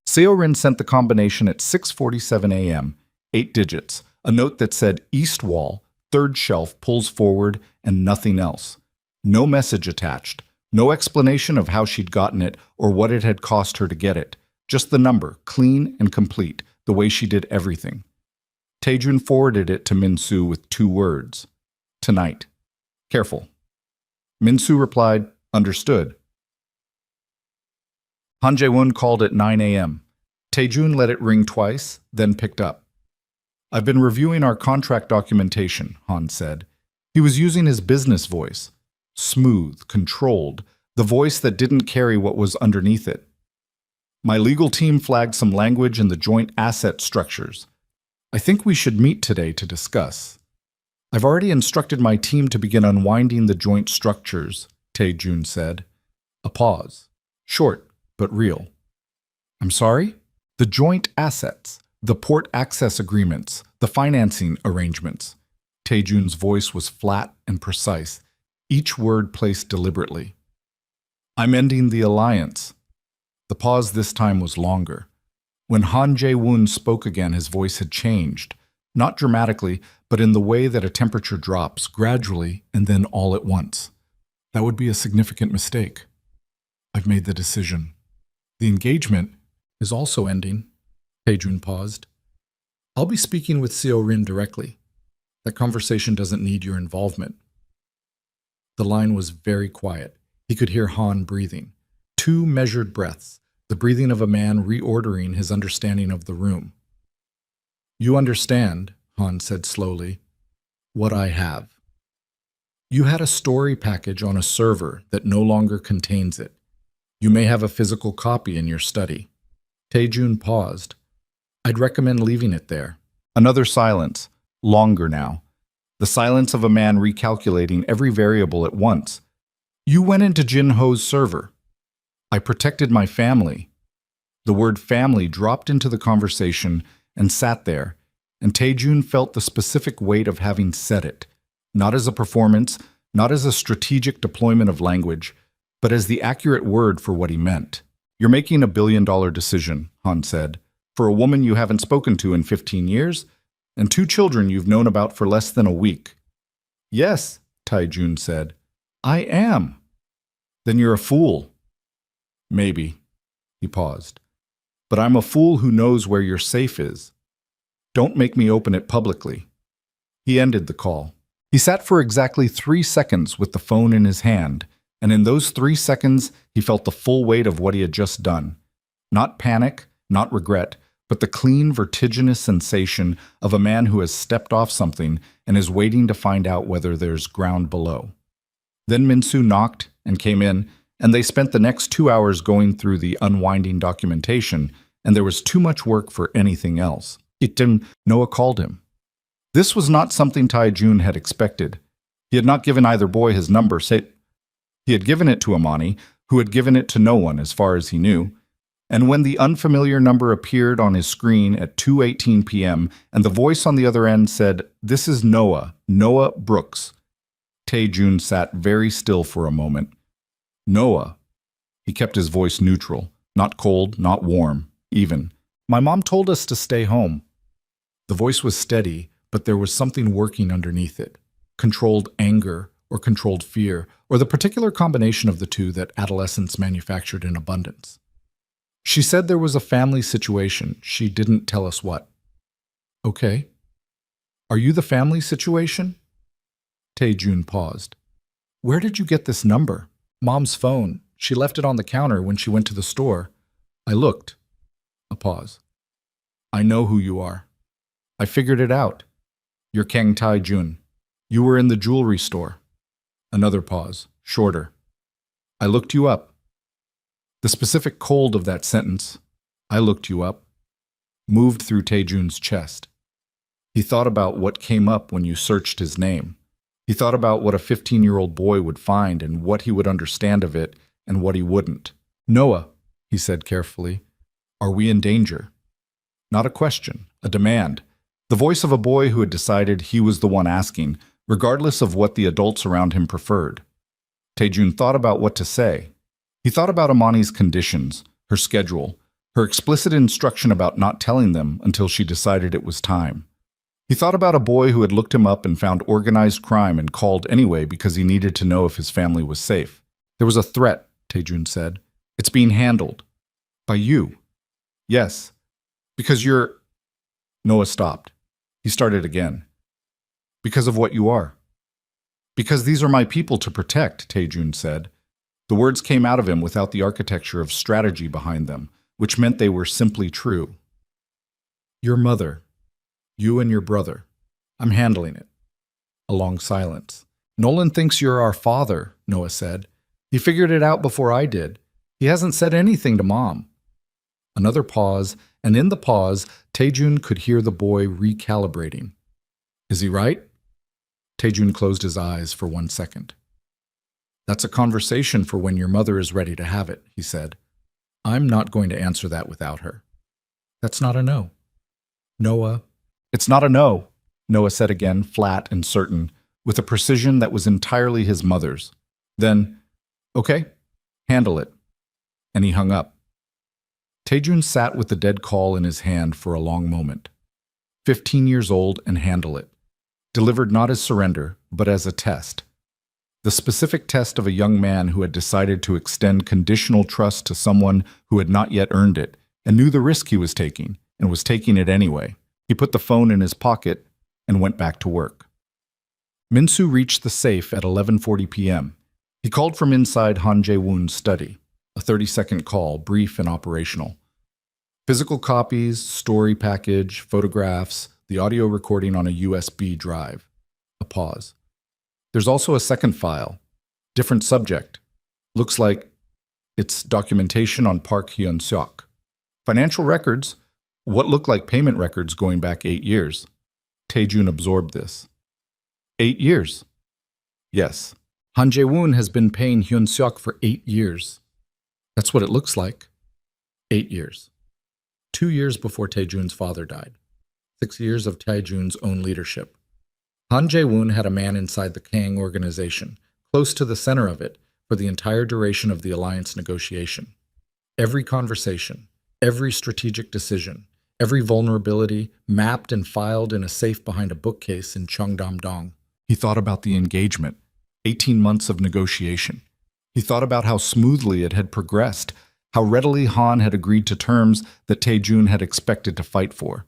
Seo-rin sent the combination at 6:47 a.m., 8 digits, a note that said East Wall, 3rd shelf pulls forward, and nothing else. No message attached, no explanation of how she'd gotten it or what it had cost her to get it. Just the number, clean and complete, the way she did everything. Tae-jun forwarded it to Min-soo with 2 words. Tonight. Careful. Min-soo replied, understood. Han Jae-woon called at 9 a.m. Tae-jun let it ring twice, then picked up. I've been reviewing our contract documentation, Han said. He was using his business voice. Smooth, controlled, the voice that didn't carry what was underneath it. My legal team flagged some language in the joint asset structures. I think we should meet today to discuss. I've already instructed my team to begin unwinding the joint structures, Tae-jun said. A pause. Short, but real. I'm sorry? The joint assets, the port access agreements, the financing arrangements. Tae-jun's voice was flat and precise, each word placed deliberately. I'm ending the alliance. The pause this time was longer. When Han Jae-woon spoke again, his voice had changed, not dramatically, but in the way that a temperature drops, gradually and then all at once. That would be a significant mistake. I've made the decision. The engagement is also ending. Taejun paused. I'll be speaking with Seo-rin directly. That conversation doesn't need your involvement. The line was very quiet. He could hear Han breathing. 2 measured breaths, the breathing of a man reordering his understanding of the room. You understand, Han said slowly, what I have. You had a story package on a server that no longer contains it. You may have a physical copy in your study. Taejun paused. I'd recommend leaving it there. Another silence, longer now. The silence of a man recalculating every variable at once. You went into Jin Ho's server. I protected my family. The word family dropped into the conversation and sat there, and Taejun felt the specific weight of having said it, not as a performance, not as a strategic deployment of language, but as the accurate word for what he meant. You're making a billion-dollar decision, Han said, for a woman you haven't spoken to in 15 years, and 2 children you've known about for less than a week. Yes, Taejun said. I am. Then you're a fool. Maybe. He paused. But I'm a fool who knows where your safe is. Don't make me open it publicly. He ended the call. He sat for exactly 3 seconds with the phone in his hand, and in those 3 seconds, he felt the full weight of what he had just done. Not panic, not regret, but the clean, vertiginous sensation of a man who has stepped off something and is waiting to find out whether there's ground below. Then Minsu knocked and came in, and they spent the next 2 hours going through the unwinding documentation, and there was too much work for anything else. Noah called him. This was not something Taejun had expected. He had not given either boy his number. He had given it to Amani, who had given it to no one as far as he knew. And when the unfamiliar number appeared on his screen at 2:18 p.m. and the voice on the other end said, "This is Noah Brooks," Taejun sat very still for a moment. Noah. He kept his voice neutral, not cold, not warm, even. My mom told us to stay home. The voice was steady, but there was something working underneath it. Controlled anger or controlled fear, or the particular combination of the two that adolescents manufactured in abundance. She said there was a family situation. She didn't tell us what. Okay. Are you the family situation? Taejun paused. Where did you get this number? Mom's phone. She left it on the counter when she went to the store. I looked. A pause. I know who you are. I figured it out. You're Kang Taejun. You were in the jewelry store. Another pause, shorter. I looked you up. The specific cold of that sentence, I looked you up, moved through Taejun's chest. He thought about what came up when you searched his name. He thought about what a 15-year-old boy would find and what he would understand of it and what he wouldn't. Noah, he said carefully, are we in danger? Not a question, a demand. The voice of a boy who had decided he was the one asking, regardless of what the adults around him preferred. Taejun thought about what to say. He thought about Amani's conditions, her schedule, her explicit instruction about not telling them until she decided it was time. He thought about a boy who had looked him up and found organized crime and called anyway because he needed to know if his family was safe. There was a threat, Taejun said. It's being handled. By you. Yes. Because you're... Noah stopped. He started again. Because of what you are. Because these are my people to protect, Taejun said. The words came out of him without the architecture of strategy behind them, which meant they were simply true. Your mother. You and your brother. I'm handling it. A long silence. Nolan thinks you're our father, Noah said. He figured it out before I did. He hasn't said anything to Mom. Another pause, and in the pause, Taejun could hear the boy recalibrating. Is he right? Taejun closed his eyes for 1 second. That's a conversation for when your mother is ready to have it, he said. I'm not going to answer that without her. That's not a no. Noah. It's not a no, Noah said again, flat and certain, with a precision that was entirely his mother's. Then, okay, handle it. And he hung up. Taejun sat with the dead call in his hand for a long moment. 15 years old and handle it. Delivered not as surrender, but as a test. The specific test of a young man who had decided to extend conditional trust to someone who had not yet earned it and knew the risk he was taking and was taking it anyway. He put the phone in his pocket and went back to work. Min-soo reached the safe at 11:40 p.m. He called from inside Han Jae-woon's study. A 30-second call, brief and operational. Physical copies, story package, photographs, the audio recording on a USB drive. A pause. There's also a second file. Different subject. Looks like it's documentation on Park Hyun-seok. Financial records. What looked like payment records going back 8 years. Taejun absorbed this. 8 years? Yes. Han Jae-woon has been paying Hyun-seok for 8 years. That's what it looks like. 8 years. 2 years before Taejun's father died. 6 years of Taejun's own leadership. Han Jae-woon had a man inside the Kang organization, close to the center of it, for the entire duration of the alliance negotiation. Every conversation, every strategic decision, every vulnerability mapped and filed in a safe behind a bookcase in Cheongdam-dong. He thought about the engagement, 18 months of negotiation. He thought about how smoothly it had progressed, how readily Han had agreed to terms that Taejun had expected to fight for.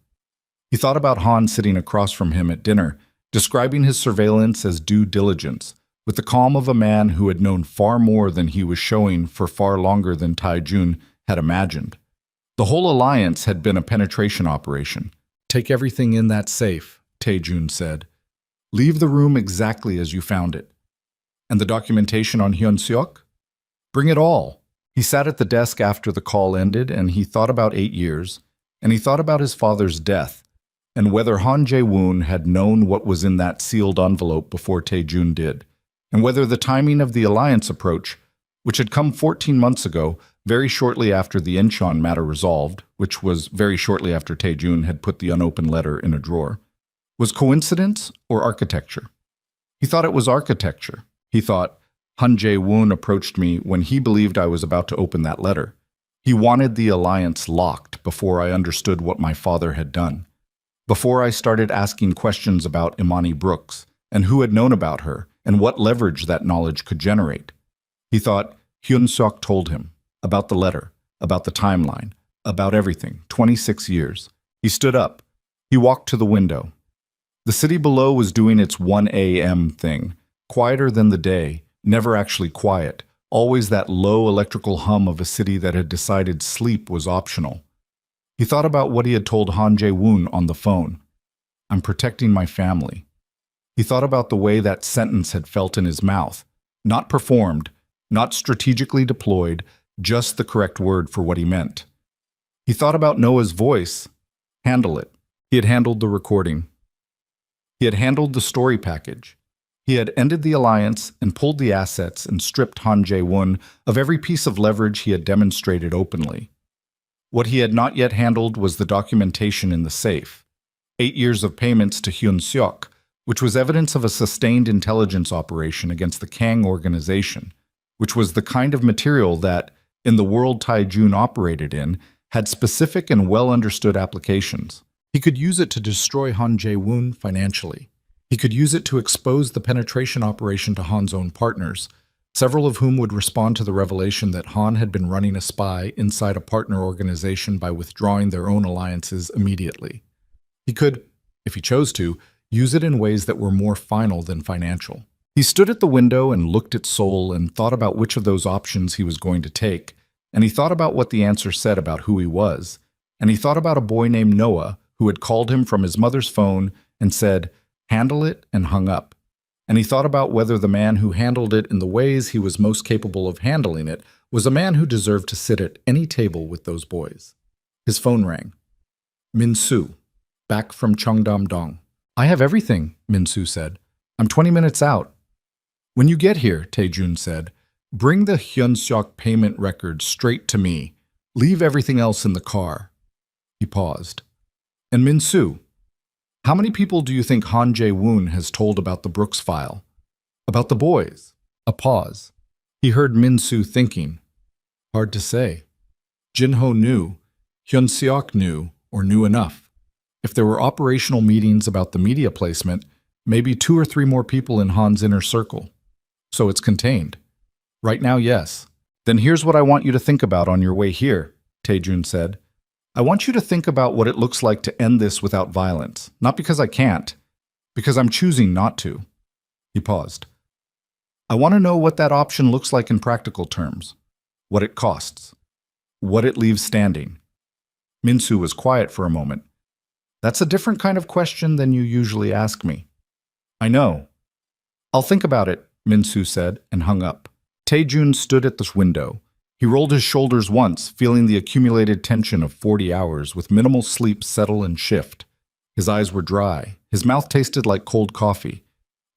He thought about Han sitting across from him at dinner, describing his surveillance as due diligence, with the calm of a man who had known far more than he was showing for far longer than Taejun had imagined. The whole alliance had been a penetration operation. Take everything in that safe, Taejun said. Leave the room exactly as you found it. And the documentation on Hyun-seok? Bring it all. He sat at the desk after the call ended, and he thought about 8 years, and he thought about his father's death, and whether Han Jae-woon had known what was in that sealed envelope before Taejun did, and whether the timing of the alliance approach, which had come 14 months ago, very shortly after the Incheon matter resolved, which was very shortly after Taejun had put the unopened letter in a drawer, was coincidence or architecture. He thought it was architecture. He thought, Han Jae-woon approached me when he believed I was about to open that letter. He wanted the alliance locked before I understood what my father had done. Before I started asking questions about Imani Brooks, and who had known about her, and what leverage that knowledge could generate. He thought, Hyun-seok told him, about the letter, about the timeline, about everything, 26 years. He stood up. He walked to the window. The city below was doing its 1 a.m. thing, quieter than the day, never actually quiet, always that low electrical hum of a city that had decided sleep was optional. He thought about what he had told Han Jae-woon on the phone. I'm protecting my family. He thought about the way that sentence had felt in his mouth, not performed, not strategically deployed, just the correct word for what he meant. He thought about Noah's voice. Handle it. He had handled the recording. He had handled the story package. He had ended the alliance and pulled the assets and stripped Han Jae-woon of every piece of leverage he had demonstrated openly. What he had not yet handled was the documentation in the safe. 8 years of payments to Hyun-seok, which was evidence of a sustained intelligence operation against the Kang organization, which was the kind of material that, in the world Taejun operated in, had specific and well-understood applications. He could use it to destroy Han Jae-woon financially. He could use it to expose the penetration operation to Han's own partners, several of whom would respond to the revelation that Han had been running a spy inside a partner organization by withdrawing their own alliances immediately. He could, if he chose to, use it in ways that were more final than financial. He stood at the window and looked at Seoul and thought about which of those options he was going to take, and he thought about what the answer said about who he was, and he thought about a boy named Noah who had called him from his mother's phone and said, "Handle it," and hung up. And he thought about whether the man who handled it in the ways he was most capable of handling it was a man who deserved to sit at any table with those boys. His phone rang. Min-soo, back from Cheongdam-dong. I have everything, Min-soo said. I'm 20 minutes out. When you get here, Taejun said, bring the Hyun-seok payment record straight to me. Leave everything else in the car. He paused. And Min-soo, how many people do you think Han Jae-woon has told about the Brooks file? About the boys? A pause. He heard Min-soo thinking. Hard to say. Jin-ho knew. Hyun Seok knew, or knew enough. If there were operational meetings about the media placement, maybe 2 or 3 more people in Han's inner circle. So it's contained. Right now, yes. Then here's what I want you to think about on your way here, Taejun said. I want you to think about what it looks like to end this without violence. Not because I can't, because I'm choosing not to. He paused. I want to know what that option looks like in practical terms. What it costs. What it leaves standing. Min-soo was quiet for a moment. That's a different kind of question than you usually ask me. I know. I'll think about it, Min-soo said, and hung up. Taejun stood at the window. He rolled his shoulders once, feeling the accumulated tension of 40 hours with minimal sleep settle and shift. His eyes were dry. His mouth tasted like cold coffee.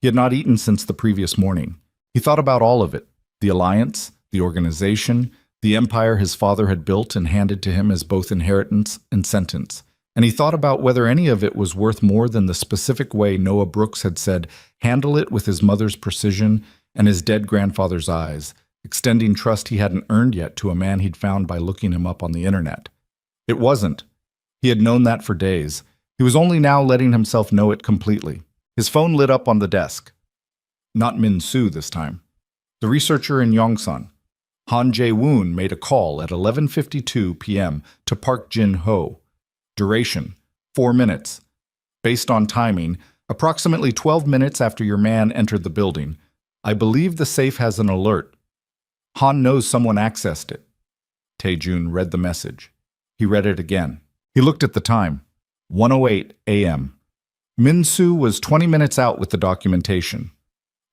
He had not eaten since the previous morning. He thought about all of it, the alliance, the organization, the empire his father had built and handed to him as both inheritance and sentence. And he thought about whether any of it was worth more than the specific way Noah Brooks had said, handle it with his mother's precision and his dead grandfather's eyes, extending trust he hadn't earned yet to a man he'd found by looking him up on the internet. It wasn't. He had known that for days. He was only now letting himself know it completely. His phone lit up on the desk. Not Min-soo this time. The researcher in Yongsan. Han Jae-woon made a call at 11:52 p.m. to Park Jin-ho. Duration, 4 minutes. Based on timing, approximately 12 minutes after your man entered the building. I believe the safe has an alert. Han knows someone accessed it. Taejun read the message. He read it again. He looked at the time. 1:08 a.m. Min-soo was 20 minutes out with the documentation.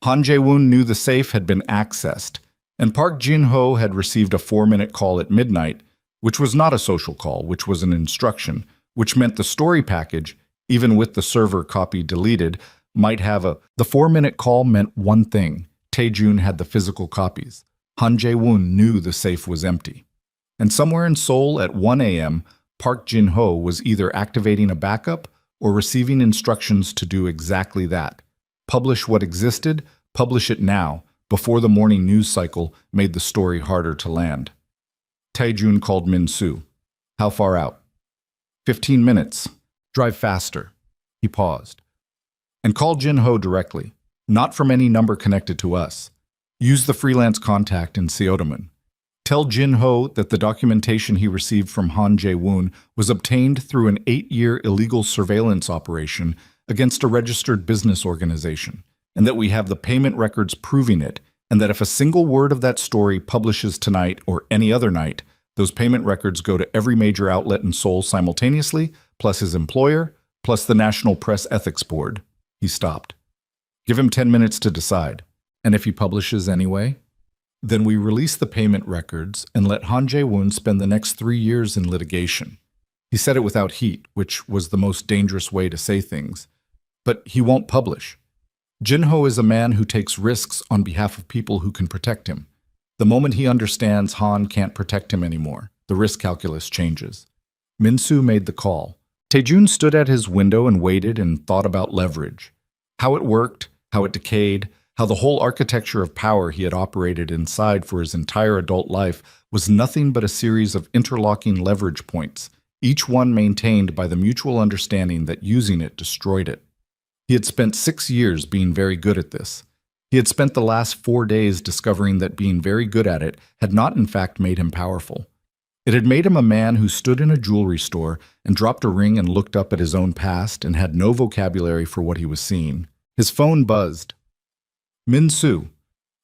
Han Jae-woon knew the safe had been accessed, and Park Jin-ho had received a 4-minute call at midnight, which was not a social call, which was an instruction, which meant the story package, even with the server copy deleted, might have a... The 4-minute call meant one thing. Taejun had the physical copies. Han Jae-woon knew the safe was empty. And somewhere in Seoul at 1 a.m., Park Jin-ho was either activating a backup or receiving instructions to do exactly that. Publish what existed, publish it now, before the morning news cycle made the story harder to land. Taejun called Min-soo. How far out? 15 minutes. Drive faster. He paused. And call Jin-ho directly, not from any number connected to us. Use the freelance contact in Seodamun. Tell Jin-ho that the documentation he received from Han Jae-woon was obtained through an 8-year illegal surveillance operation against a registered business organization, and that we have the payment records proving it, and that if a single word of that story publishes tonight or any other night, those payment records go to every major outlet in Seoul simultaneously, plus his employer, plus the National Press Ethics Board. He stopped. Give him 10 minutes to decide. And if he publishes anyway? Then we release the payment records and let Han Jae-woon spend the next 3 years in litigation. He said it without heat, which was the most dangerous way to say things. But he won't publish. Jin-ho is a man who takes risks on behalf of people who can protect him. The moment he understands Han can't protect him anymore, the risk calculus changes. Min-soo made the call. Taejun stood at his window and waited and thought about leverage. How it worked, how it decayed, how the whole architecture of power he had operated inside for his entire adult life was nothing but a series of interlocking leverage points, each one maintained by the mutual understanding that using it destroyed it. He had spent 6 years being very good at this. He had spent the last 4 days discovering that being very good at it had not in fact made him powerful. It had made him a man who stood in a jewelry store and dropped a ring and looked up at his own past and had no vocabulary for what he was seeing. His phone buzzed. Min-soo.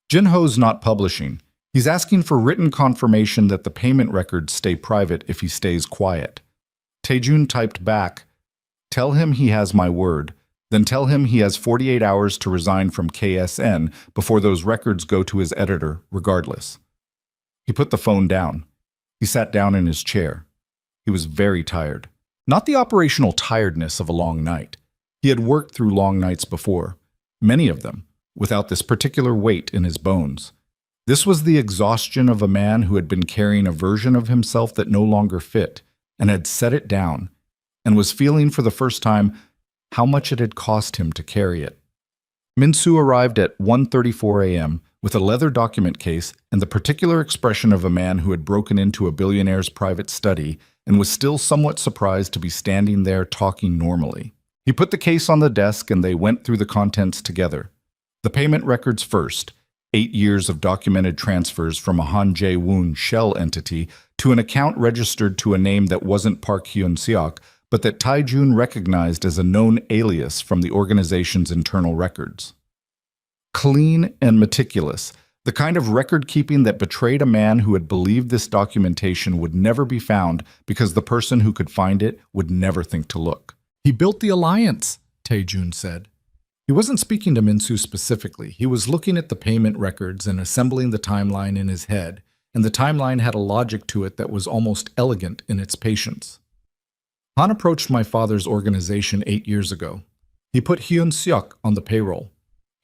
Jin-ho's not publishing. He's asking for written confirmation that the payment records stay private if he stays quiet. Taejun typed back, "Tell him he has my word. Then tell him he has 48 hours to resign from KSN before those records go to his editor, regardless." He put the phone down. He sat down in his chair. He was very tired. Not the operational tiredness of a long night. He had worked through long nights before, many of them, without this particular weight in his bones. This was the exhaustion of a man who had been carrying a version of himself that no longer fit, and had set it down, and was feeling for the first time how much it had cost him to carry it. Min-soo arrived at 1:34 a.m. with a leather document case and the particular expression of a man who had broken into a billionaire's private study and was still somewhat surprised to be standing there talking normally. He put the case on the desk and they went through the contents together. The payment records first, 8 years of documented transfers from a Han Jae-woon shell entity to an account registered to a name that wasn't Park Hyun-seok, but that Tae-jun recognized as a known alias from the organization's internal records. Clean and meticulous, the kind of record-keeping that betrayed a man who had believed this documentation would never be found because the person who could find it would never think to look. "He built the alliance," Tae-jun said. He wasn't speaking to Min-soo specifically. He was looking at the payment records and assembling the timeline in his head, and the timeline had a logic to it that was almost elegant in its patience. Han approached my father's organization 8 years ago. He put Hyun-seok on the payroll.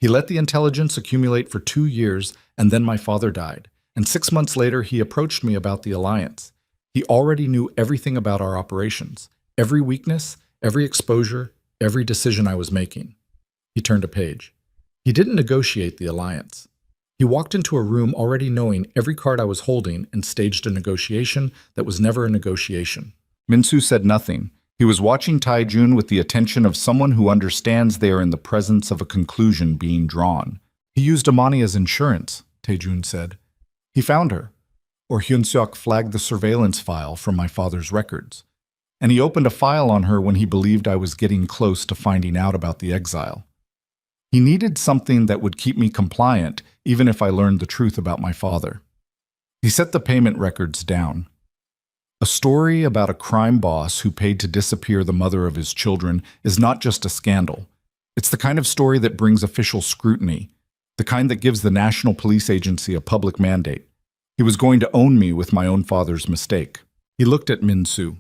He let the intelligence accumulate for 2 years, and then my father died. And 6 months later, he approached me about the alliance. He already knew everything about our operations, every weakness, every exposure, every decision I was making. He turned a page. He didn't negotiate the alliance. He walked into a room already knowing every card I was holding and staged a negotiation that was never a negotiation. Min-soo said nothing. He was watching Tae-jun with the attention of someone who understands they are in the presence of a conclusion being drawn. "He used Amani as insurance," Tae-jun said. "He found her." Or Hyun-seok flagged the surveillance file from my father's records. And he opened a file on her when he believed I was getting close to finding out about the exile. He needed something that would keep me compliant, even if I learned the truth about my father. He set the payment records down. A story about a crime boss who paid to disappear the mother of his children is not just a scandal. It's the kind of story that brings official scrutiny, the kind that gives the National Police Agency a public mandate. He was going to own me with my own father's mistake. He looked at Min-soo.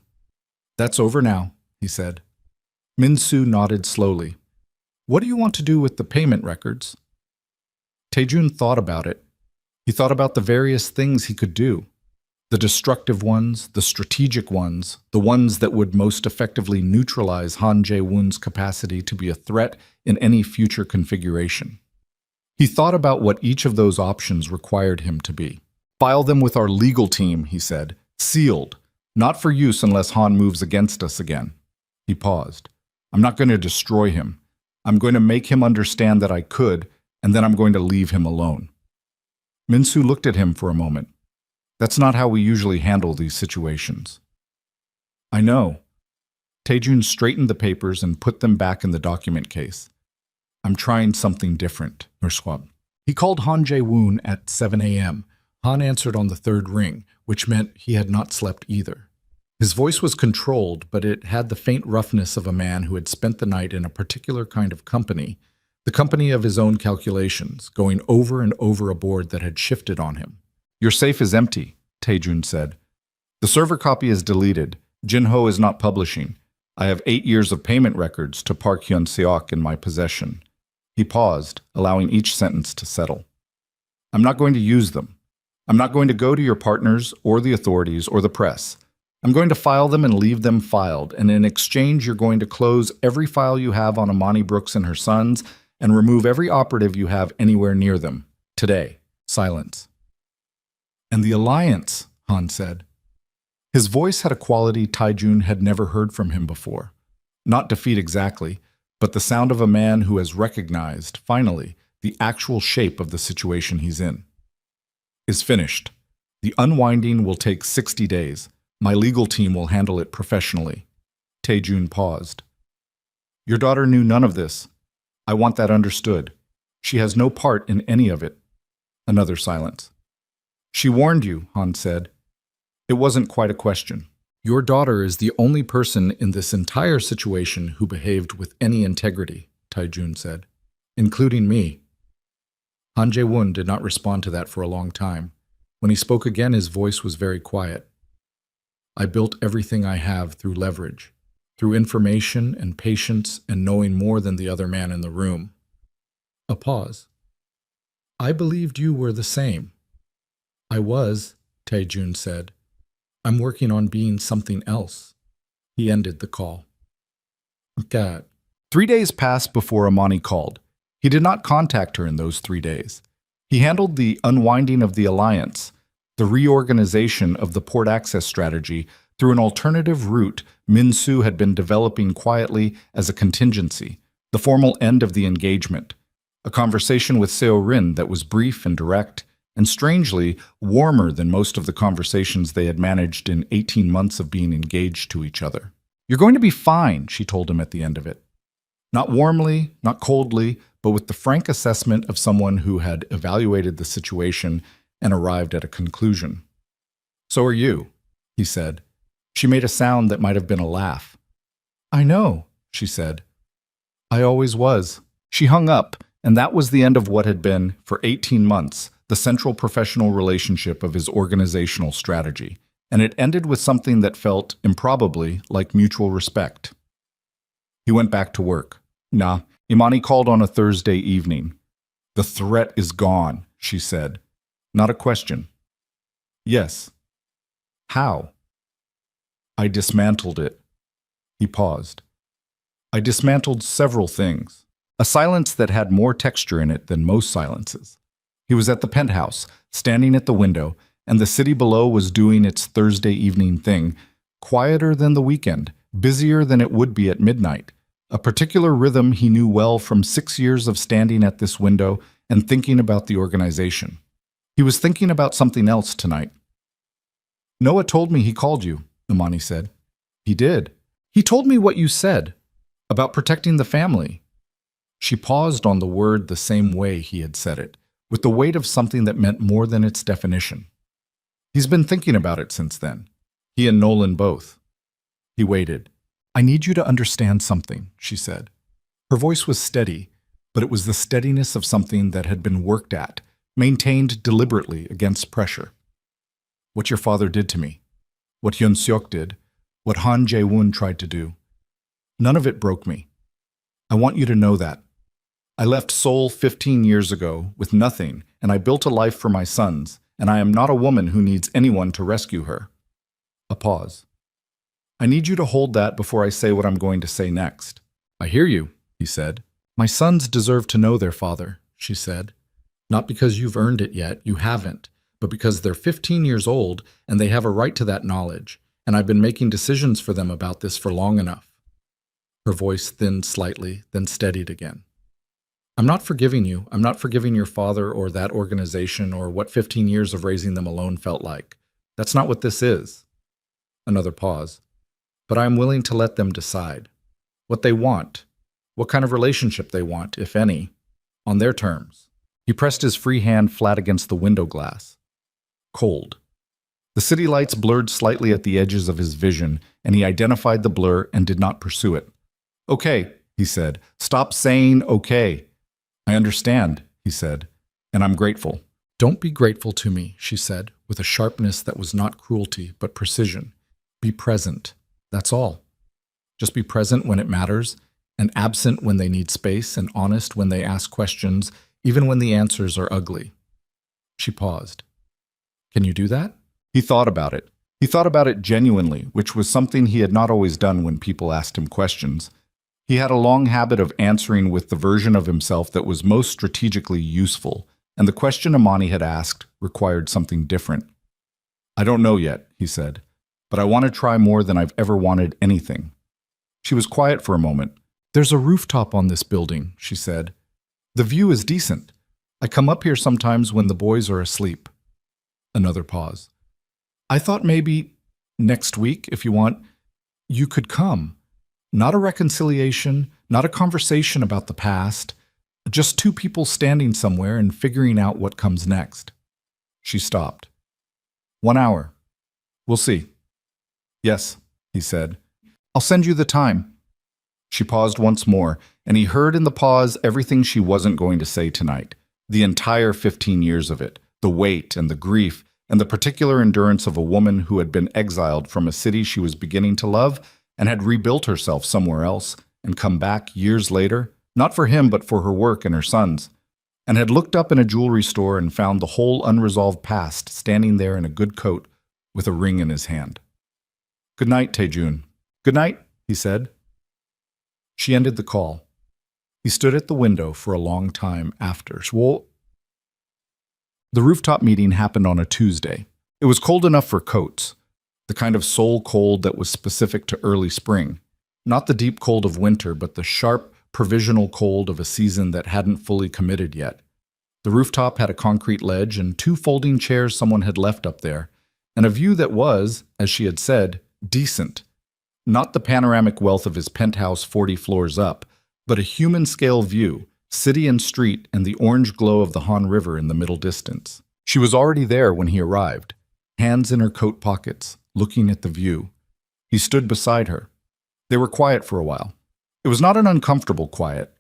"That's over now," he said. Min-soo nodded slowly. "What do you want to do with the payment records?" Tae-jun thought about it. He thought about the various things he could do. The destructive ones, the strategic ones, the ones that would most effectively neutralize Han Jae-woon's capacity to be a threat in any future configuration. He thought about what each of those options required him to be. "File them with our legal team," he said. "Sealed. Not for use unless Han moves against us again." He paused. "I'm not going to destroy him. I'm going to make him understand that I could, and then I'm going to leave him alone." Min-soo looked at him for a moment. "That's not how we usually handle these situations." "I know." Tae-jun straightened the papers and put them back in the document case. "I'm trying something different." He called Han Jae-woon at 7 a.m. Han answered on the third ring, which meant he had not slept either. His voice was controlled, but it had the faint roughness of a man who had spent the night in a particular kind of company, the company of his own calculations, going over and over a board that had shifted on him. "Your safe is empty," Tae-jun said. "The server copy is deleted. Jin-ho is not publishing. I have 8 years of payment records to Park Hyun-seok in my possession." He paused, allowing each sentence to settle. "I'm not going to use them. I'm not going to go to your partners or the authorities or the press. I'm going to file them and leave them filed, and in exchange you're going to close every file you have on Amani Brooks and her sons and remove every operative you have anywhere near them. Today." Silence. "And the alliance," Han said. His voice had a quality Tae-jun had never heard from him before. Not defeat exactly, but the sound of a man who has recognized, finally, the actual shape of the situation he's in. "Is finished. The unwinding will take 60 days. My legal team will handle it professionally." Tae-jun paused. "Your daughter knew none of this. I want that understood. She has no part in any of it." Another silence. "She warned you," Han said. It wasn't quite a question. "Your daughter is the only person in this entire situation who behaved with any integrity," Tae-jun said, "including me." Han Jae-woon did not respond to that for a long time. When he spoke again, his voice was very quiet. "I built everything I have through leverage, through information and patience and knowing more than the other man in the room." A pause. "I believed you were the same." "I was," Tae-jun said. "I'm working on being something else." He ended the call. God. 3 days passed before Amani called. He did not contact her in those 3 days. He handled the unwinding of the alliance, the reorganization of the port access strategy, Through an alternative route, Min-soo had been developing quietly as a contingency, the formal end of the engagement. A conversation with Seo-rin that was brief and direct, and strangely, warmer than most of the conversations they had managed in 18 months of being engaged to each other. "You're going to be fine," she told him at the end of it. Not warmly, not coldly, but with the frank assessment of someone who had evaluated the situation and arrived at a conclusion. "So are you," he said. She made a sound that might have been a laugh. "I know," she said. "I always was." She hung up, and that was the end of what had been, for 18 months, the central professional relationship of his organizational strategy, and it ended with something that felt, improbably, like mutual respect. He went back to work. Nah, Imani called on a Thursday evening. "The threat is gone," she said. Not a question. "Yes." "How?" "I dismantled it." He paused. "I dismantled several things." A silence that had more texture in it than most silences. He was at the penthouse, standing at the window, and the city below was doing its Thursday evening thing, quieter than the weekend, busier than it would be at midnight. A particular rhythm he knew well from 6 years of standing at this window and thinking about the organization. He was thinking about something else tonight. "Noah told me he called you," Imani said. "He did. He told me what you said, about protecting the family." She paused on the word the same way he had said it, with the weight of something that meant more than its definition. He's been thinking about it since then. He and Nolan both. He waited. "I need you to understand something," she said. Her voice was steady, but it was the steadiness of something that had been worked at, maintained deliberately against pressure. "What your father did to me, what Hyun Seok did, what Han Jae-woon tried to do, none of it broke me. I want you to know that. I left Seoul 15 years ago with nothing, and I built a life for my sons, and I am not a woman who needs anyone to rescue her." A pause. "I need you to hold that before I say what I'm going to say next." "I hear you," he said. "My sons deserve to know their father," she said. "Not because you've earned it yet, you haven't, but because they're 15 years old and they have a right to that knowledge, and I've been making decisions for them about this for long enough." Her voice thinned slightly, then steadied again. "I'm not forgiving you. I'm not forgiving your father or that organization or what 15 years of raising them alone felt like. That's not what this is." Another pause. "But I'm willing to let them decide. What they want. What kind of relationship they want, if any. On their terms." He pressed his free hand flat against the window glass. Cold. The city lights blurred slightly at the edges of his vision, and he identified the blur and did not pursue it. "Okay," he said. "Stop saying okay." "I understand," he said, "and I'm grateful." "Don't be grateful to me," she said, with a sharpness that was not cruelty, but precision. "Be present. That's all. Just be present when it matters, and absent when they need space, and honest when they ask questions, even when the answers are ugly." She paused. "Can you do that?" He thought about it. He thought about it genuinely, which was something he had not always done when people asked him questions. He had a long habit of answering with the version of himself that was most strategically useful, and the question Imani had asked required something different. "I don't know yet," he said, "but I want to try more than I've ever wanted anything." She was quiet for a moment. "There's a rooftop on this building," she said. "The view is decent. I come up here sometimes when the boys are asleep." Another pause. "I thought maybe next week, if you want, you could come. Not a reconciliation, not a conversation about the past, just two people standing somewhere and figuring out what comes next." She stopped. "1 hour. We'll see." "Yes," he said. "I'll send you the time." She paused once more, and he heard in the pause everything she wasn't going to say tonight. The entire 15 years of it, the weight and the grief, and the particular endurance of a woman who had been exiled from a city she was beginning to love and had rebuilt herself somewhere else and come back years later, not for him but for her work and her sons, and had looked up in a jewelry store and found the whole unresolved past standing there in a good coat with a ring in his hand. "Good night, Taejun." "Good night," he said. She ended the call. He stood at the window for a long time after. The rooftop meeting happened on a Tuesday. It was cold enough for coats. the kind of soul cold that was specific to early spring. Not the deep cold of winter, but the sharp, provisional cold of a season that hadn't fully committed yet. The rooftop had a concrete ledge and 2 folding chairs someone had left up there, and a view that was, as she had said, decent. Not the panoramic wealth of his penthouse 40 floors up, but a human-scale view, city and street, and the orange glow of the Han River in the middle distance. She was already there when he arrived, hands in her coat pockets, looking at the view. He stood beside her. They were quiet for a while. It was not an uncomfortable quiet.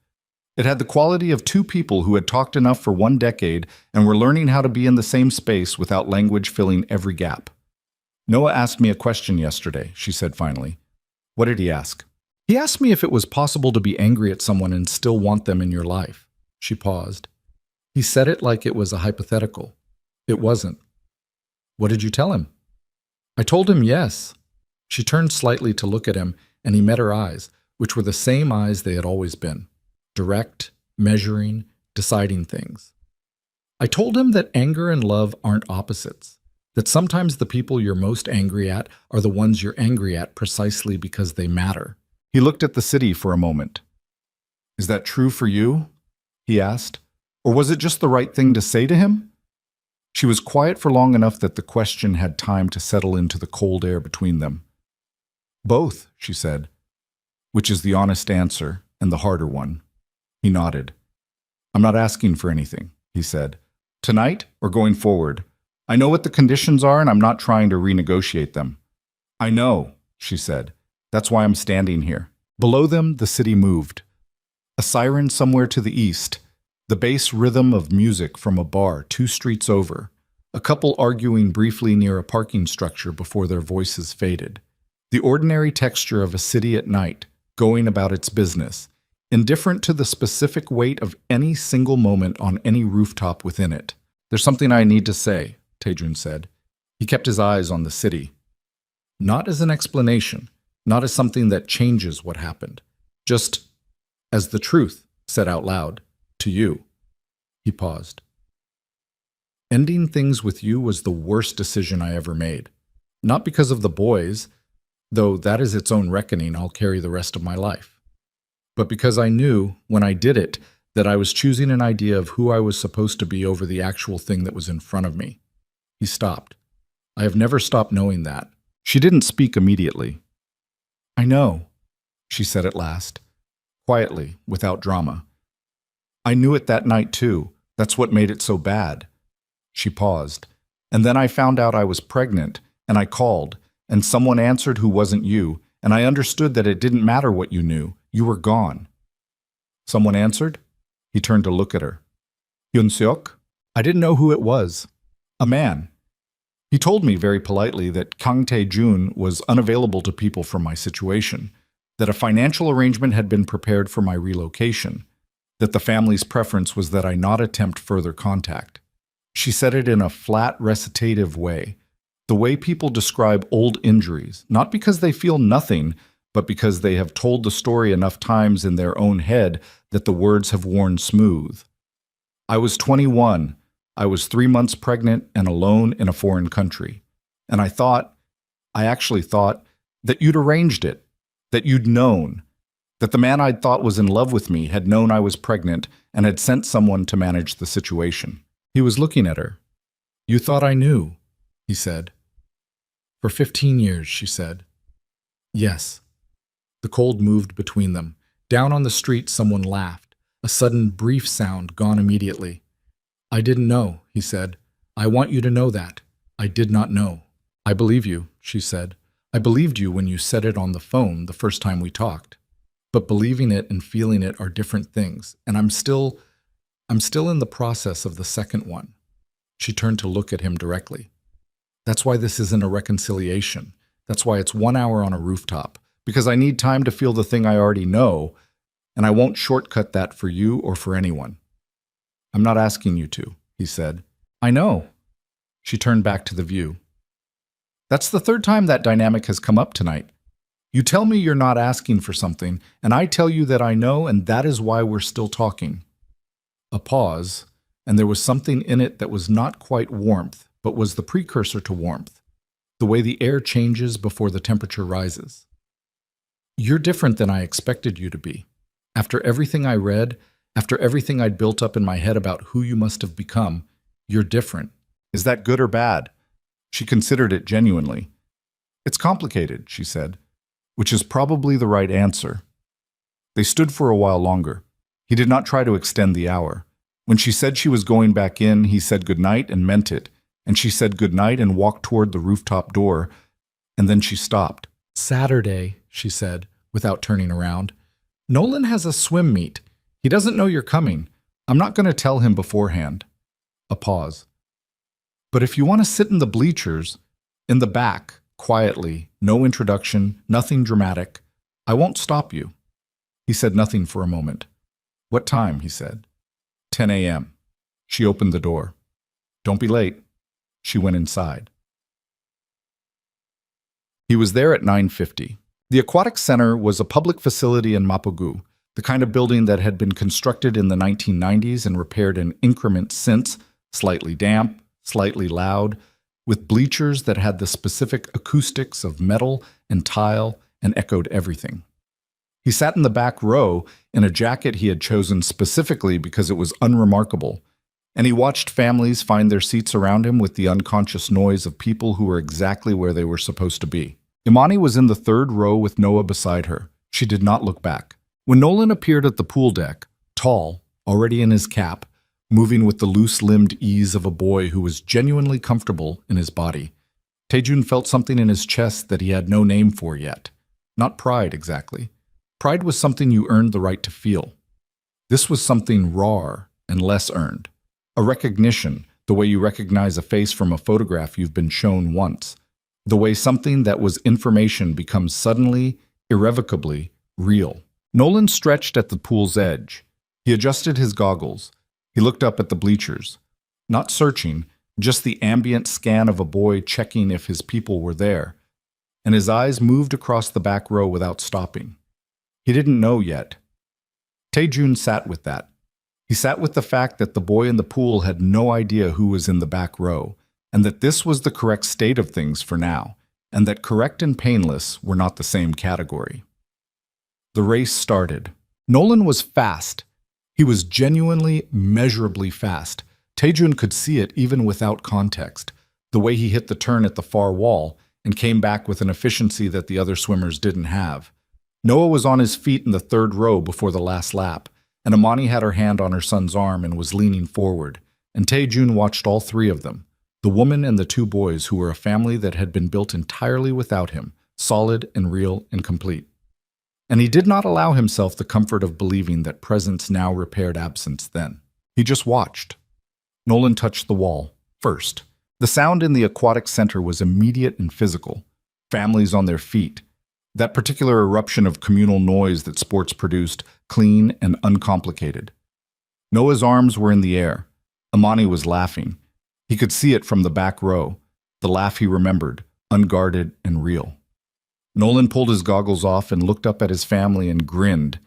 It had the quality of 2 people who had talked enough for 1 decade and were learning how to be in the same space without language filling every gap. Noah asked me a question yesterday, she said finally. What did he ask? He asked me if it was possible to be angry at someone and still want them in your life. She paused. He said it like it was a hypothetical. It wasn't. What did you tell him? I told him yes. She turned slightly to look at him, and he met her eyes, which were the same eyes they had always been. Direct, measuring, deciding things. I told him that anger and love aren't opposites, that sometimes the people you're most angry at are the ones you're angry at precisely because they matter. He looked at the city for a moment. Is that true for you? He asked. Or was it just the right thing to say to him? She was quiet for long enough that the question had time to settle into the cold air between them. Both, she said, which is the honest answer and the harder one. He nodded. I'm not asking for anything, he said. Tonight or going forward? I know what the conditions are and I'm not trying to renegotiate them. I know, she said. That's why I'm standing here. Below them, the city moved. A siren somewhere to the east, the bass rhythm of music from a bar 2 streets over, a couple arguing briefly near a parking structure before their voices faded. The ordinary texture of a city at night, going about its business, indifferent to the specific weight of any single moment on any rooftop within it. There's something I need to say, Tejun said. He kept his eyes on the city. Not as an explanation, not as something that changes what happened, just as the truth, said out loud, to you. He paused. Ending things with you was the worst decision I ever made. Not because of the boys, though that is its own reckoning I'll carry the rest of my life. But because I knew, when I did it, that I was choosing an idea of who I was supposed to be over the actual thing that was in front of me. He stopped. I have never stopped knowing that. She didn't speak immediately. I know, she said at last, quietly, without drama. I knew it that night too. That's what made it so bad. She paused. And then I found out I was pregnant, and I called, and someone answered who wasn't you, and I understood that it didn't matter what you knew. You were gone. Someone answered? He turned to look at her. Hyun-seok? I didn't know who it was. A man. He told me very politely that Kang Tae-jun was unavailable to people from my situation, that a financial arrangement had been prepared for my relocation, that the family's preference was that I not attempt further contact. She said it in a flat, recitative way, the way people describe old injuries, not because they feel nothing, but because they have told the story enough times in their own head that the words have worn smooth. I was 21. I was 3 months pregnant and alone in a foreign country. And I actually thought, that you'd arranged it, that you'd known, that the man I'd thought was in love with me had known I was pregnant and had sent someone to manage the situation. He was looking at her. You thought I knew, he said. For 15 years, she said. Yes. The cold moved between them. Down on the street, someone laughed, a sudden brief sound gone immediately. I didn't know, he said. I want you to know that. I did not know. I believe you, she said. I believed you when you said it on the phone the first time we talked. But believing it and feeling it are different things, and I'm still in the process of the second one. She turned to look at him directly. That's why this isn't a reconciliation. That's why it's 1 hour on a rooftop, because I need time to feel the thing I already know, and I won't shortcut that for you or for anyone. I'm not asking you to, he said. I know. She turned back to the view. That's the 3rd time that dynamic has come up tonight. You tell me you're not asking for something, and I tell you that I know, and that is why we're still talking. A pause, and there was something in it that was not quite warmth, but was the precursor to warmth. the way the air changes before the temperature rises. You're different than I expected you to be. After everything I read, after everything I'd built up in my head about who you must have become, you're different. Is that good or bad? She considered it genuinely. It's complicated, she said, which is probably the right answer. They stood for a while longer. He did not try to extend the hour. When she said she was going back in, he said goodnight and meant it, and she said goodnight and walked toward the rooftop door, and then she stopped. Saturday, she said, without turning around. Nolan has a swim meet. He doesn't know you're coming. I'm not going to tell him beforehand. A pause. But if you want to sit in the bleachers, in the back, quietly, no introduction, nothing dramatic, I won't stop you. He said nothing for a moment. What time? He said. 10 a.m. She opened the door. Don't be late. She went inside. He was there at 9:50. The Aquatic Center was a public facility in Mapugu, the kind of building that had been constructed in the 1990s and repaired in increments since, slightly damp, slightly loud, with bleachers that had the specific acoustics of metal and tile and echoed everything. He sat in the back row in a jacket he had chosen specifically because it was unremarkable, and he watched families find their seats around him with the unconscious noise of people who were exactly where they were supposed to be. Imani was in the third row with Noah beside her. She did not look back. When Nolan appeared at the pool deck, tall, already in his cap, moving with the loose-limbed ease of a boy who was genuinely comfortable in his body, Taejun felt something in his chest that he had no name for yet. Not pride, exactly. Pride was something you earned the right to feel. This was something raw and less earned. A recognition, the way you recognize a face from a photograph you've been shown once. The way something that was information becomes suddenly, irrevocably, real. Nolan stretched at the pool's edge. He adjusted his goggles. He looked up at the bleachers. Not searching, just the ambient scan of a boy checking if his people were there. And his eyes moved across the back row without stopping. He didn't know yet. Taejun sat with that. He sat with the fact that the boy in the pool had no idea who was in the back row, and that this was the correct state of things for now, and that correct and painless were not the same category. The race started. Nolan was fast. He was genuinely, measurably fast. Taejun could see it even without context, the way he hit the turn at the far wall and came back with an efficiency that the other swimmers didn't have. Noah was on his feet in the third row before the last lap, and Imani had her hand on her son's arm and was leaning forward, and Taejun watched all three of them, the woman and the two boys who were a family that had been built entirely without him, solid and real and complete. And he did not allow himself the comfort of believing that presence now repaired absence then. He just watched. Nolan touched the wall, first. The sound in the aquatic center was immediate and physical. Families on their feet. That particular eruption of communal noise that sports produced, clean and uncomplicated. Noah's arms were in the air. Imani was laughing. He could see it from the back row, the laugh he remembered, unguarded and real. Nolan pulled his goggles off and looked up at his family and grinned,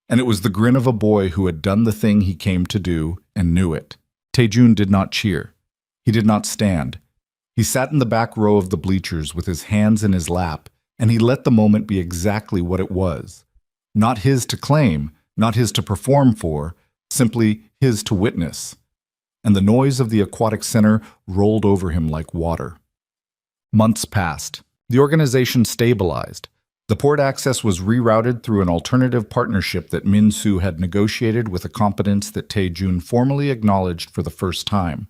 and it was the grin of a boy who had done the thing he came to do and knew it. Taejun did not cheer. He did not stand. He sat in the back row of the bleachers with his hands in his lap, and he let the moment be exactly what it was. Not his to claim, not his to perform for, simply his to witness. And the noise of the aquatic center rolled over him like water. Months passed. The organization stabilized. The port access was rerouted through an alternative partnership that Min Soo had negotiated with a competence that Taejun formally acknowledged for the first time,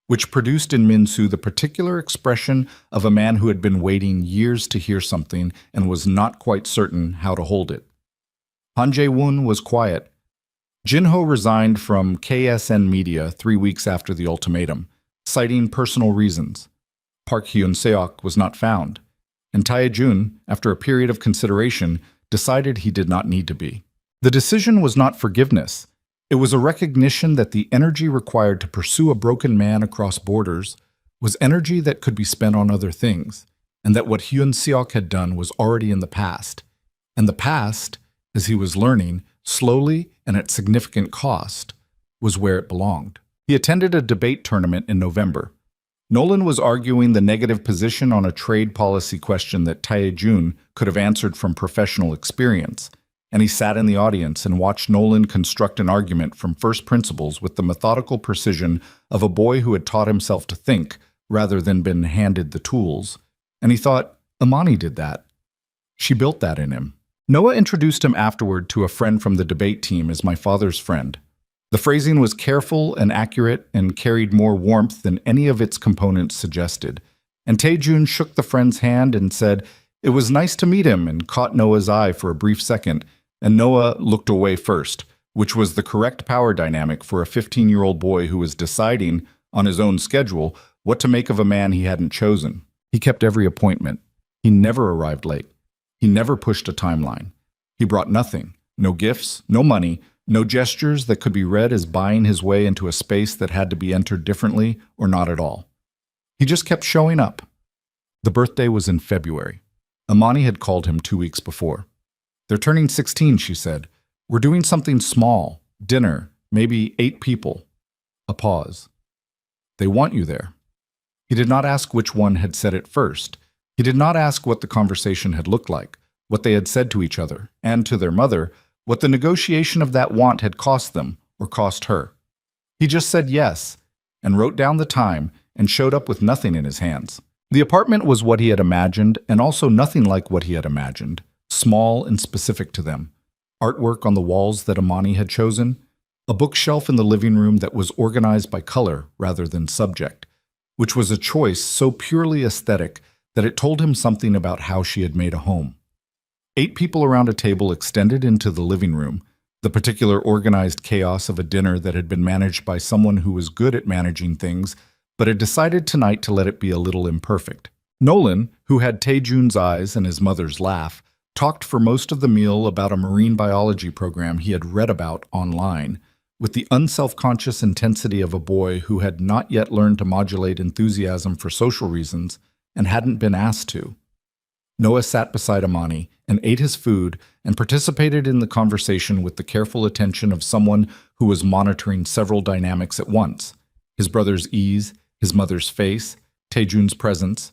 which produced in Min Soo the particular expression of a man who had been waiting years to hear something and was not quite certain how to hold it. Han Jae-woon was quiet. Jin-ho resigned from KSN Media 3 weeks after the ultimatum, citing personal reasons. Park Hyun-seok was not found, and Taejun, after a period of consideration, decided he did not need to be. The decision was not forgiveness. It was a recognition that the energy required to pursue a broken man across borders was energy that could be spent on other things, and that what Hyun-seok had done was already in the past. And the past, as he was learning, slowly and at significant cost, was where it belonged. He attended a debate tournament in November. Nolan was arguing the negative position on a trade policy question that Tae-jun could have answered from professional experience, and he sat in the audience and watched Nolan construct an argument from first principles with the methodical precision of a boy who had taught himself to think rather than been handed the tools. And he thought, Imani did that. She built that in him. Noah introduced him afterward to a friend from the debate team as my father's friend. The phrasing was careful and accurate and carried more warmth than any of its components suggested. And Tae-jun shook the friend's hand and said, "It was nice to meet him," and caught Noah's eye for a brief second, and Noah looked away first, which was the correct power dynamic for a 15-year-old boy who was deciding, on his own schedule, what to make of a man he hadn't chosen. He kept every appointment. He never arrived late. He never pushed a timeline. He brought nothing, no gifts, no money, no gestures that could be read as buying his way into a space that had to be entered differently or not at all. He just kept showing up. The birthday was in February. Imani had called him 2 weeks before. "They're turning 16, she said. "We're doing something small. Dinner, maybe 8 people." A pause. "They want you there." He did not ask which one had said it first. He did not ask what the conversation had looked like, what they had said to each other, and to their mother, what the negotiation of that want had cost them or cost her. He just said yes, and wrote down the time, and showed up with nothing in his hands. The apartment was what he had imagined, and also nothing like what he had imagined, small and specific to them. Artwork on the walls that Imani had chosen, a bookshelf in the living room that was organized by color rather than subject, which was a choice so purely aesthetic that it told him something about how she had made a home. 8 people around a table extended into the living room, the particular organized chaos of a dinner that had been managed by someone who was good at managing things, but had decided tonight to let it be a little imperfect. Nolan, who had Tae-jun's eyes and his mother's laugh, talked for most of the meal about a marine biology program he had read about online, with the unself-conscious intensity of a boy who had not yet learned to modulate enthusiasm for social reasons and hadn't been asked to. Noah sat beside Imani and ate his food and participated in the conversation with the careful attention of someone who was monitoring several dynamics at once: his brother's ease, his mother's face, Tae-jun's presence,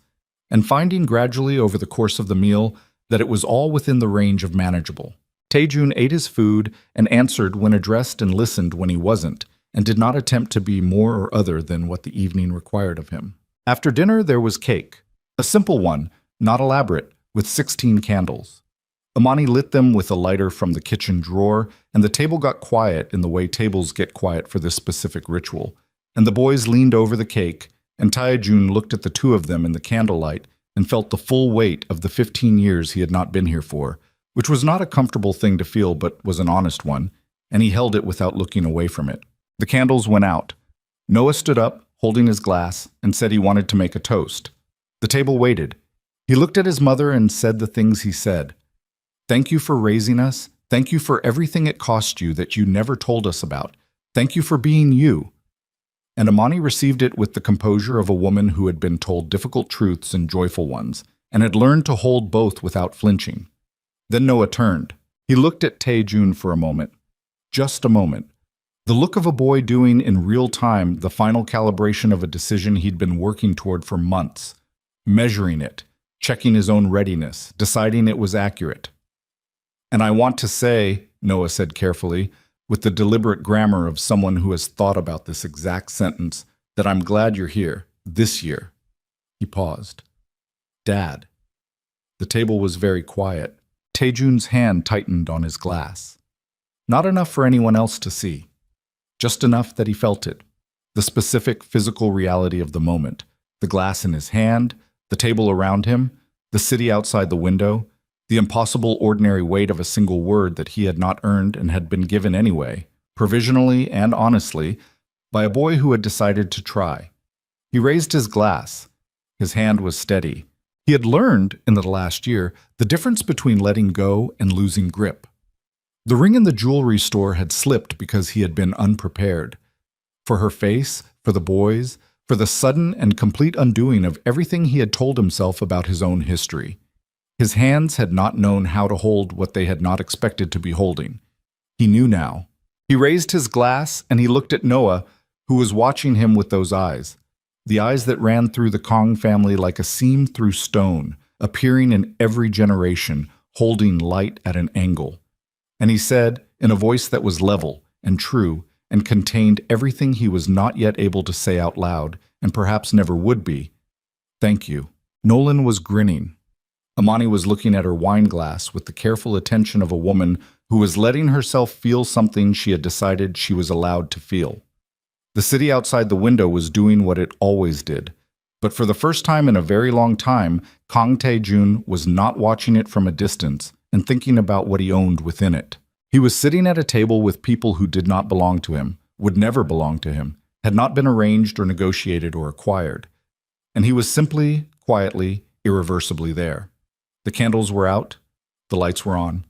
and finding gradually over the course of the meal that it was all within the range of manageable. Tae-jun ate his food and answered when addressed and listened when he wasn't, and did not attempt to be more or other than what the evening required of him. After dinner there was cake, a simple one, not elaborate, with 16 candles. Imani lit them with a lighter from the kitchen drawer, and the table got quiet in the way tables get quiet for this specific ritual, and the boys leaned over the cake, and Tae-jun looked at the two of them in the candlelight and felt the full weight of the 15 years he had not been here for, which was not a comfortable thing to feel but was an honest one, and he held it without looking away from it. The candles went out. Noah stood up, holding his glass, and said he wanted to make a toast. The table waited. He looked at his mother and said the things he said. "Thank you for raising us. Thank you for everything it cost you that you never told us about. Thank you for being you." And Imani received it with the composure of a woman who had been told difficult truths and joyful ones, and had learned to hold both without flinching. Then Noah turned. He looked at Tae-jun for a moment. Just a moment. The look of a boy doing in real time the final calibration of a decision he'd been working toward for months, measuring it, checking his own readiness, deciding it was accurate. "And I want to say," Noah said carefully, with the deliberate grammar of someone who has thought about this exact sentence, "that I'm glad you're here, this year." He paused. "Dad." The table was very quiet. Tae-jun's hand tightened on his glass. Not enough for anyone else to see. Just enough that he felt it. The specific physical reality of the moment. The glass in his hand, the table around him, the city outside the window, the impossible ordinary weight of a single word that he had not earned and had been given anyway, provisionally and honestly, by a boy who had decided to try. He raised his glass. His hand was steady. He had learned, in the last year, the difference between letting go and losing grip. The ring in the jewelry store had slipped because he had been unprepared. For her face, for the boys, for the sudden and complete undoing of everything he had told himself about his own history. His hands had not known how to hold what they had not expected to be holding. He knew now. He raised his glass and he looked at Noah, who was watching him with those eyes. the eyes that ran through the Kong family like a seam through stone, appearing in every generation, holding light at an angle. And he said, in a voice that was level and true and contained everything he was not yet able to say out loud, and perhaps never would be, "Thank you." Nolan was grinning. Amani was looking at her wine glass with the careful attention of a woman who was letting herself feel something she had decided she was allowed to feel. The city outside the window was doing what it always did, but for the first time in a very long time, Kang Tae-jun was not watching it from a distance and thinking about what he owned within it. He was sitting at a table with people who did not belong to him, would never belong to him, had not been arranged or negotiated or acquired. And he was simply, quietly, irreversibly there. The candles were out, the lights were on,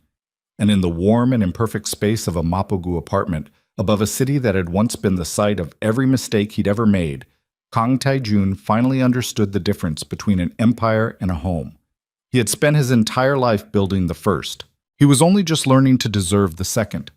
and in the warm and imperfect space of a Mapogu apartment, above a city that had once been the site of every mistake he'd ever made, Kang Tae-jun finally understood the difference between an empire and a home. He had spent his entire life building the first. He was only just learning to deserve the second.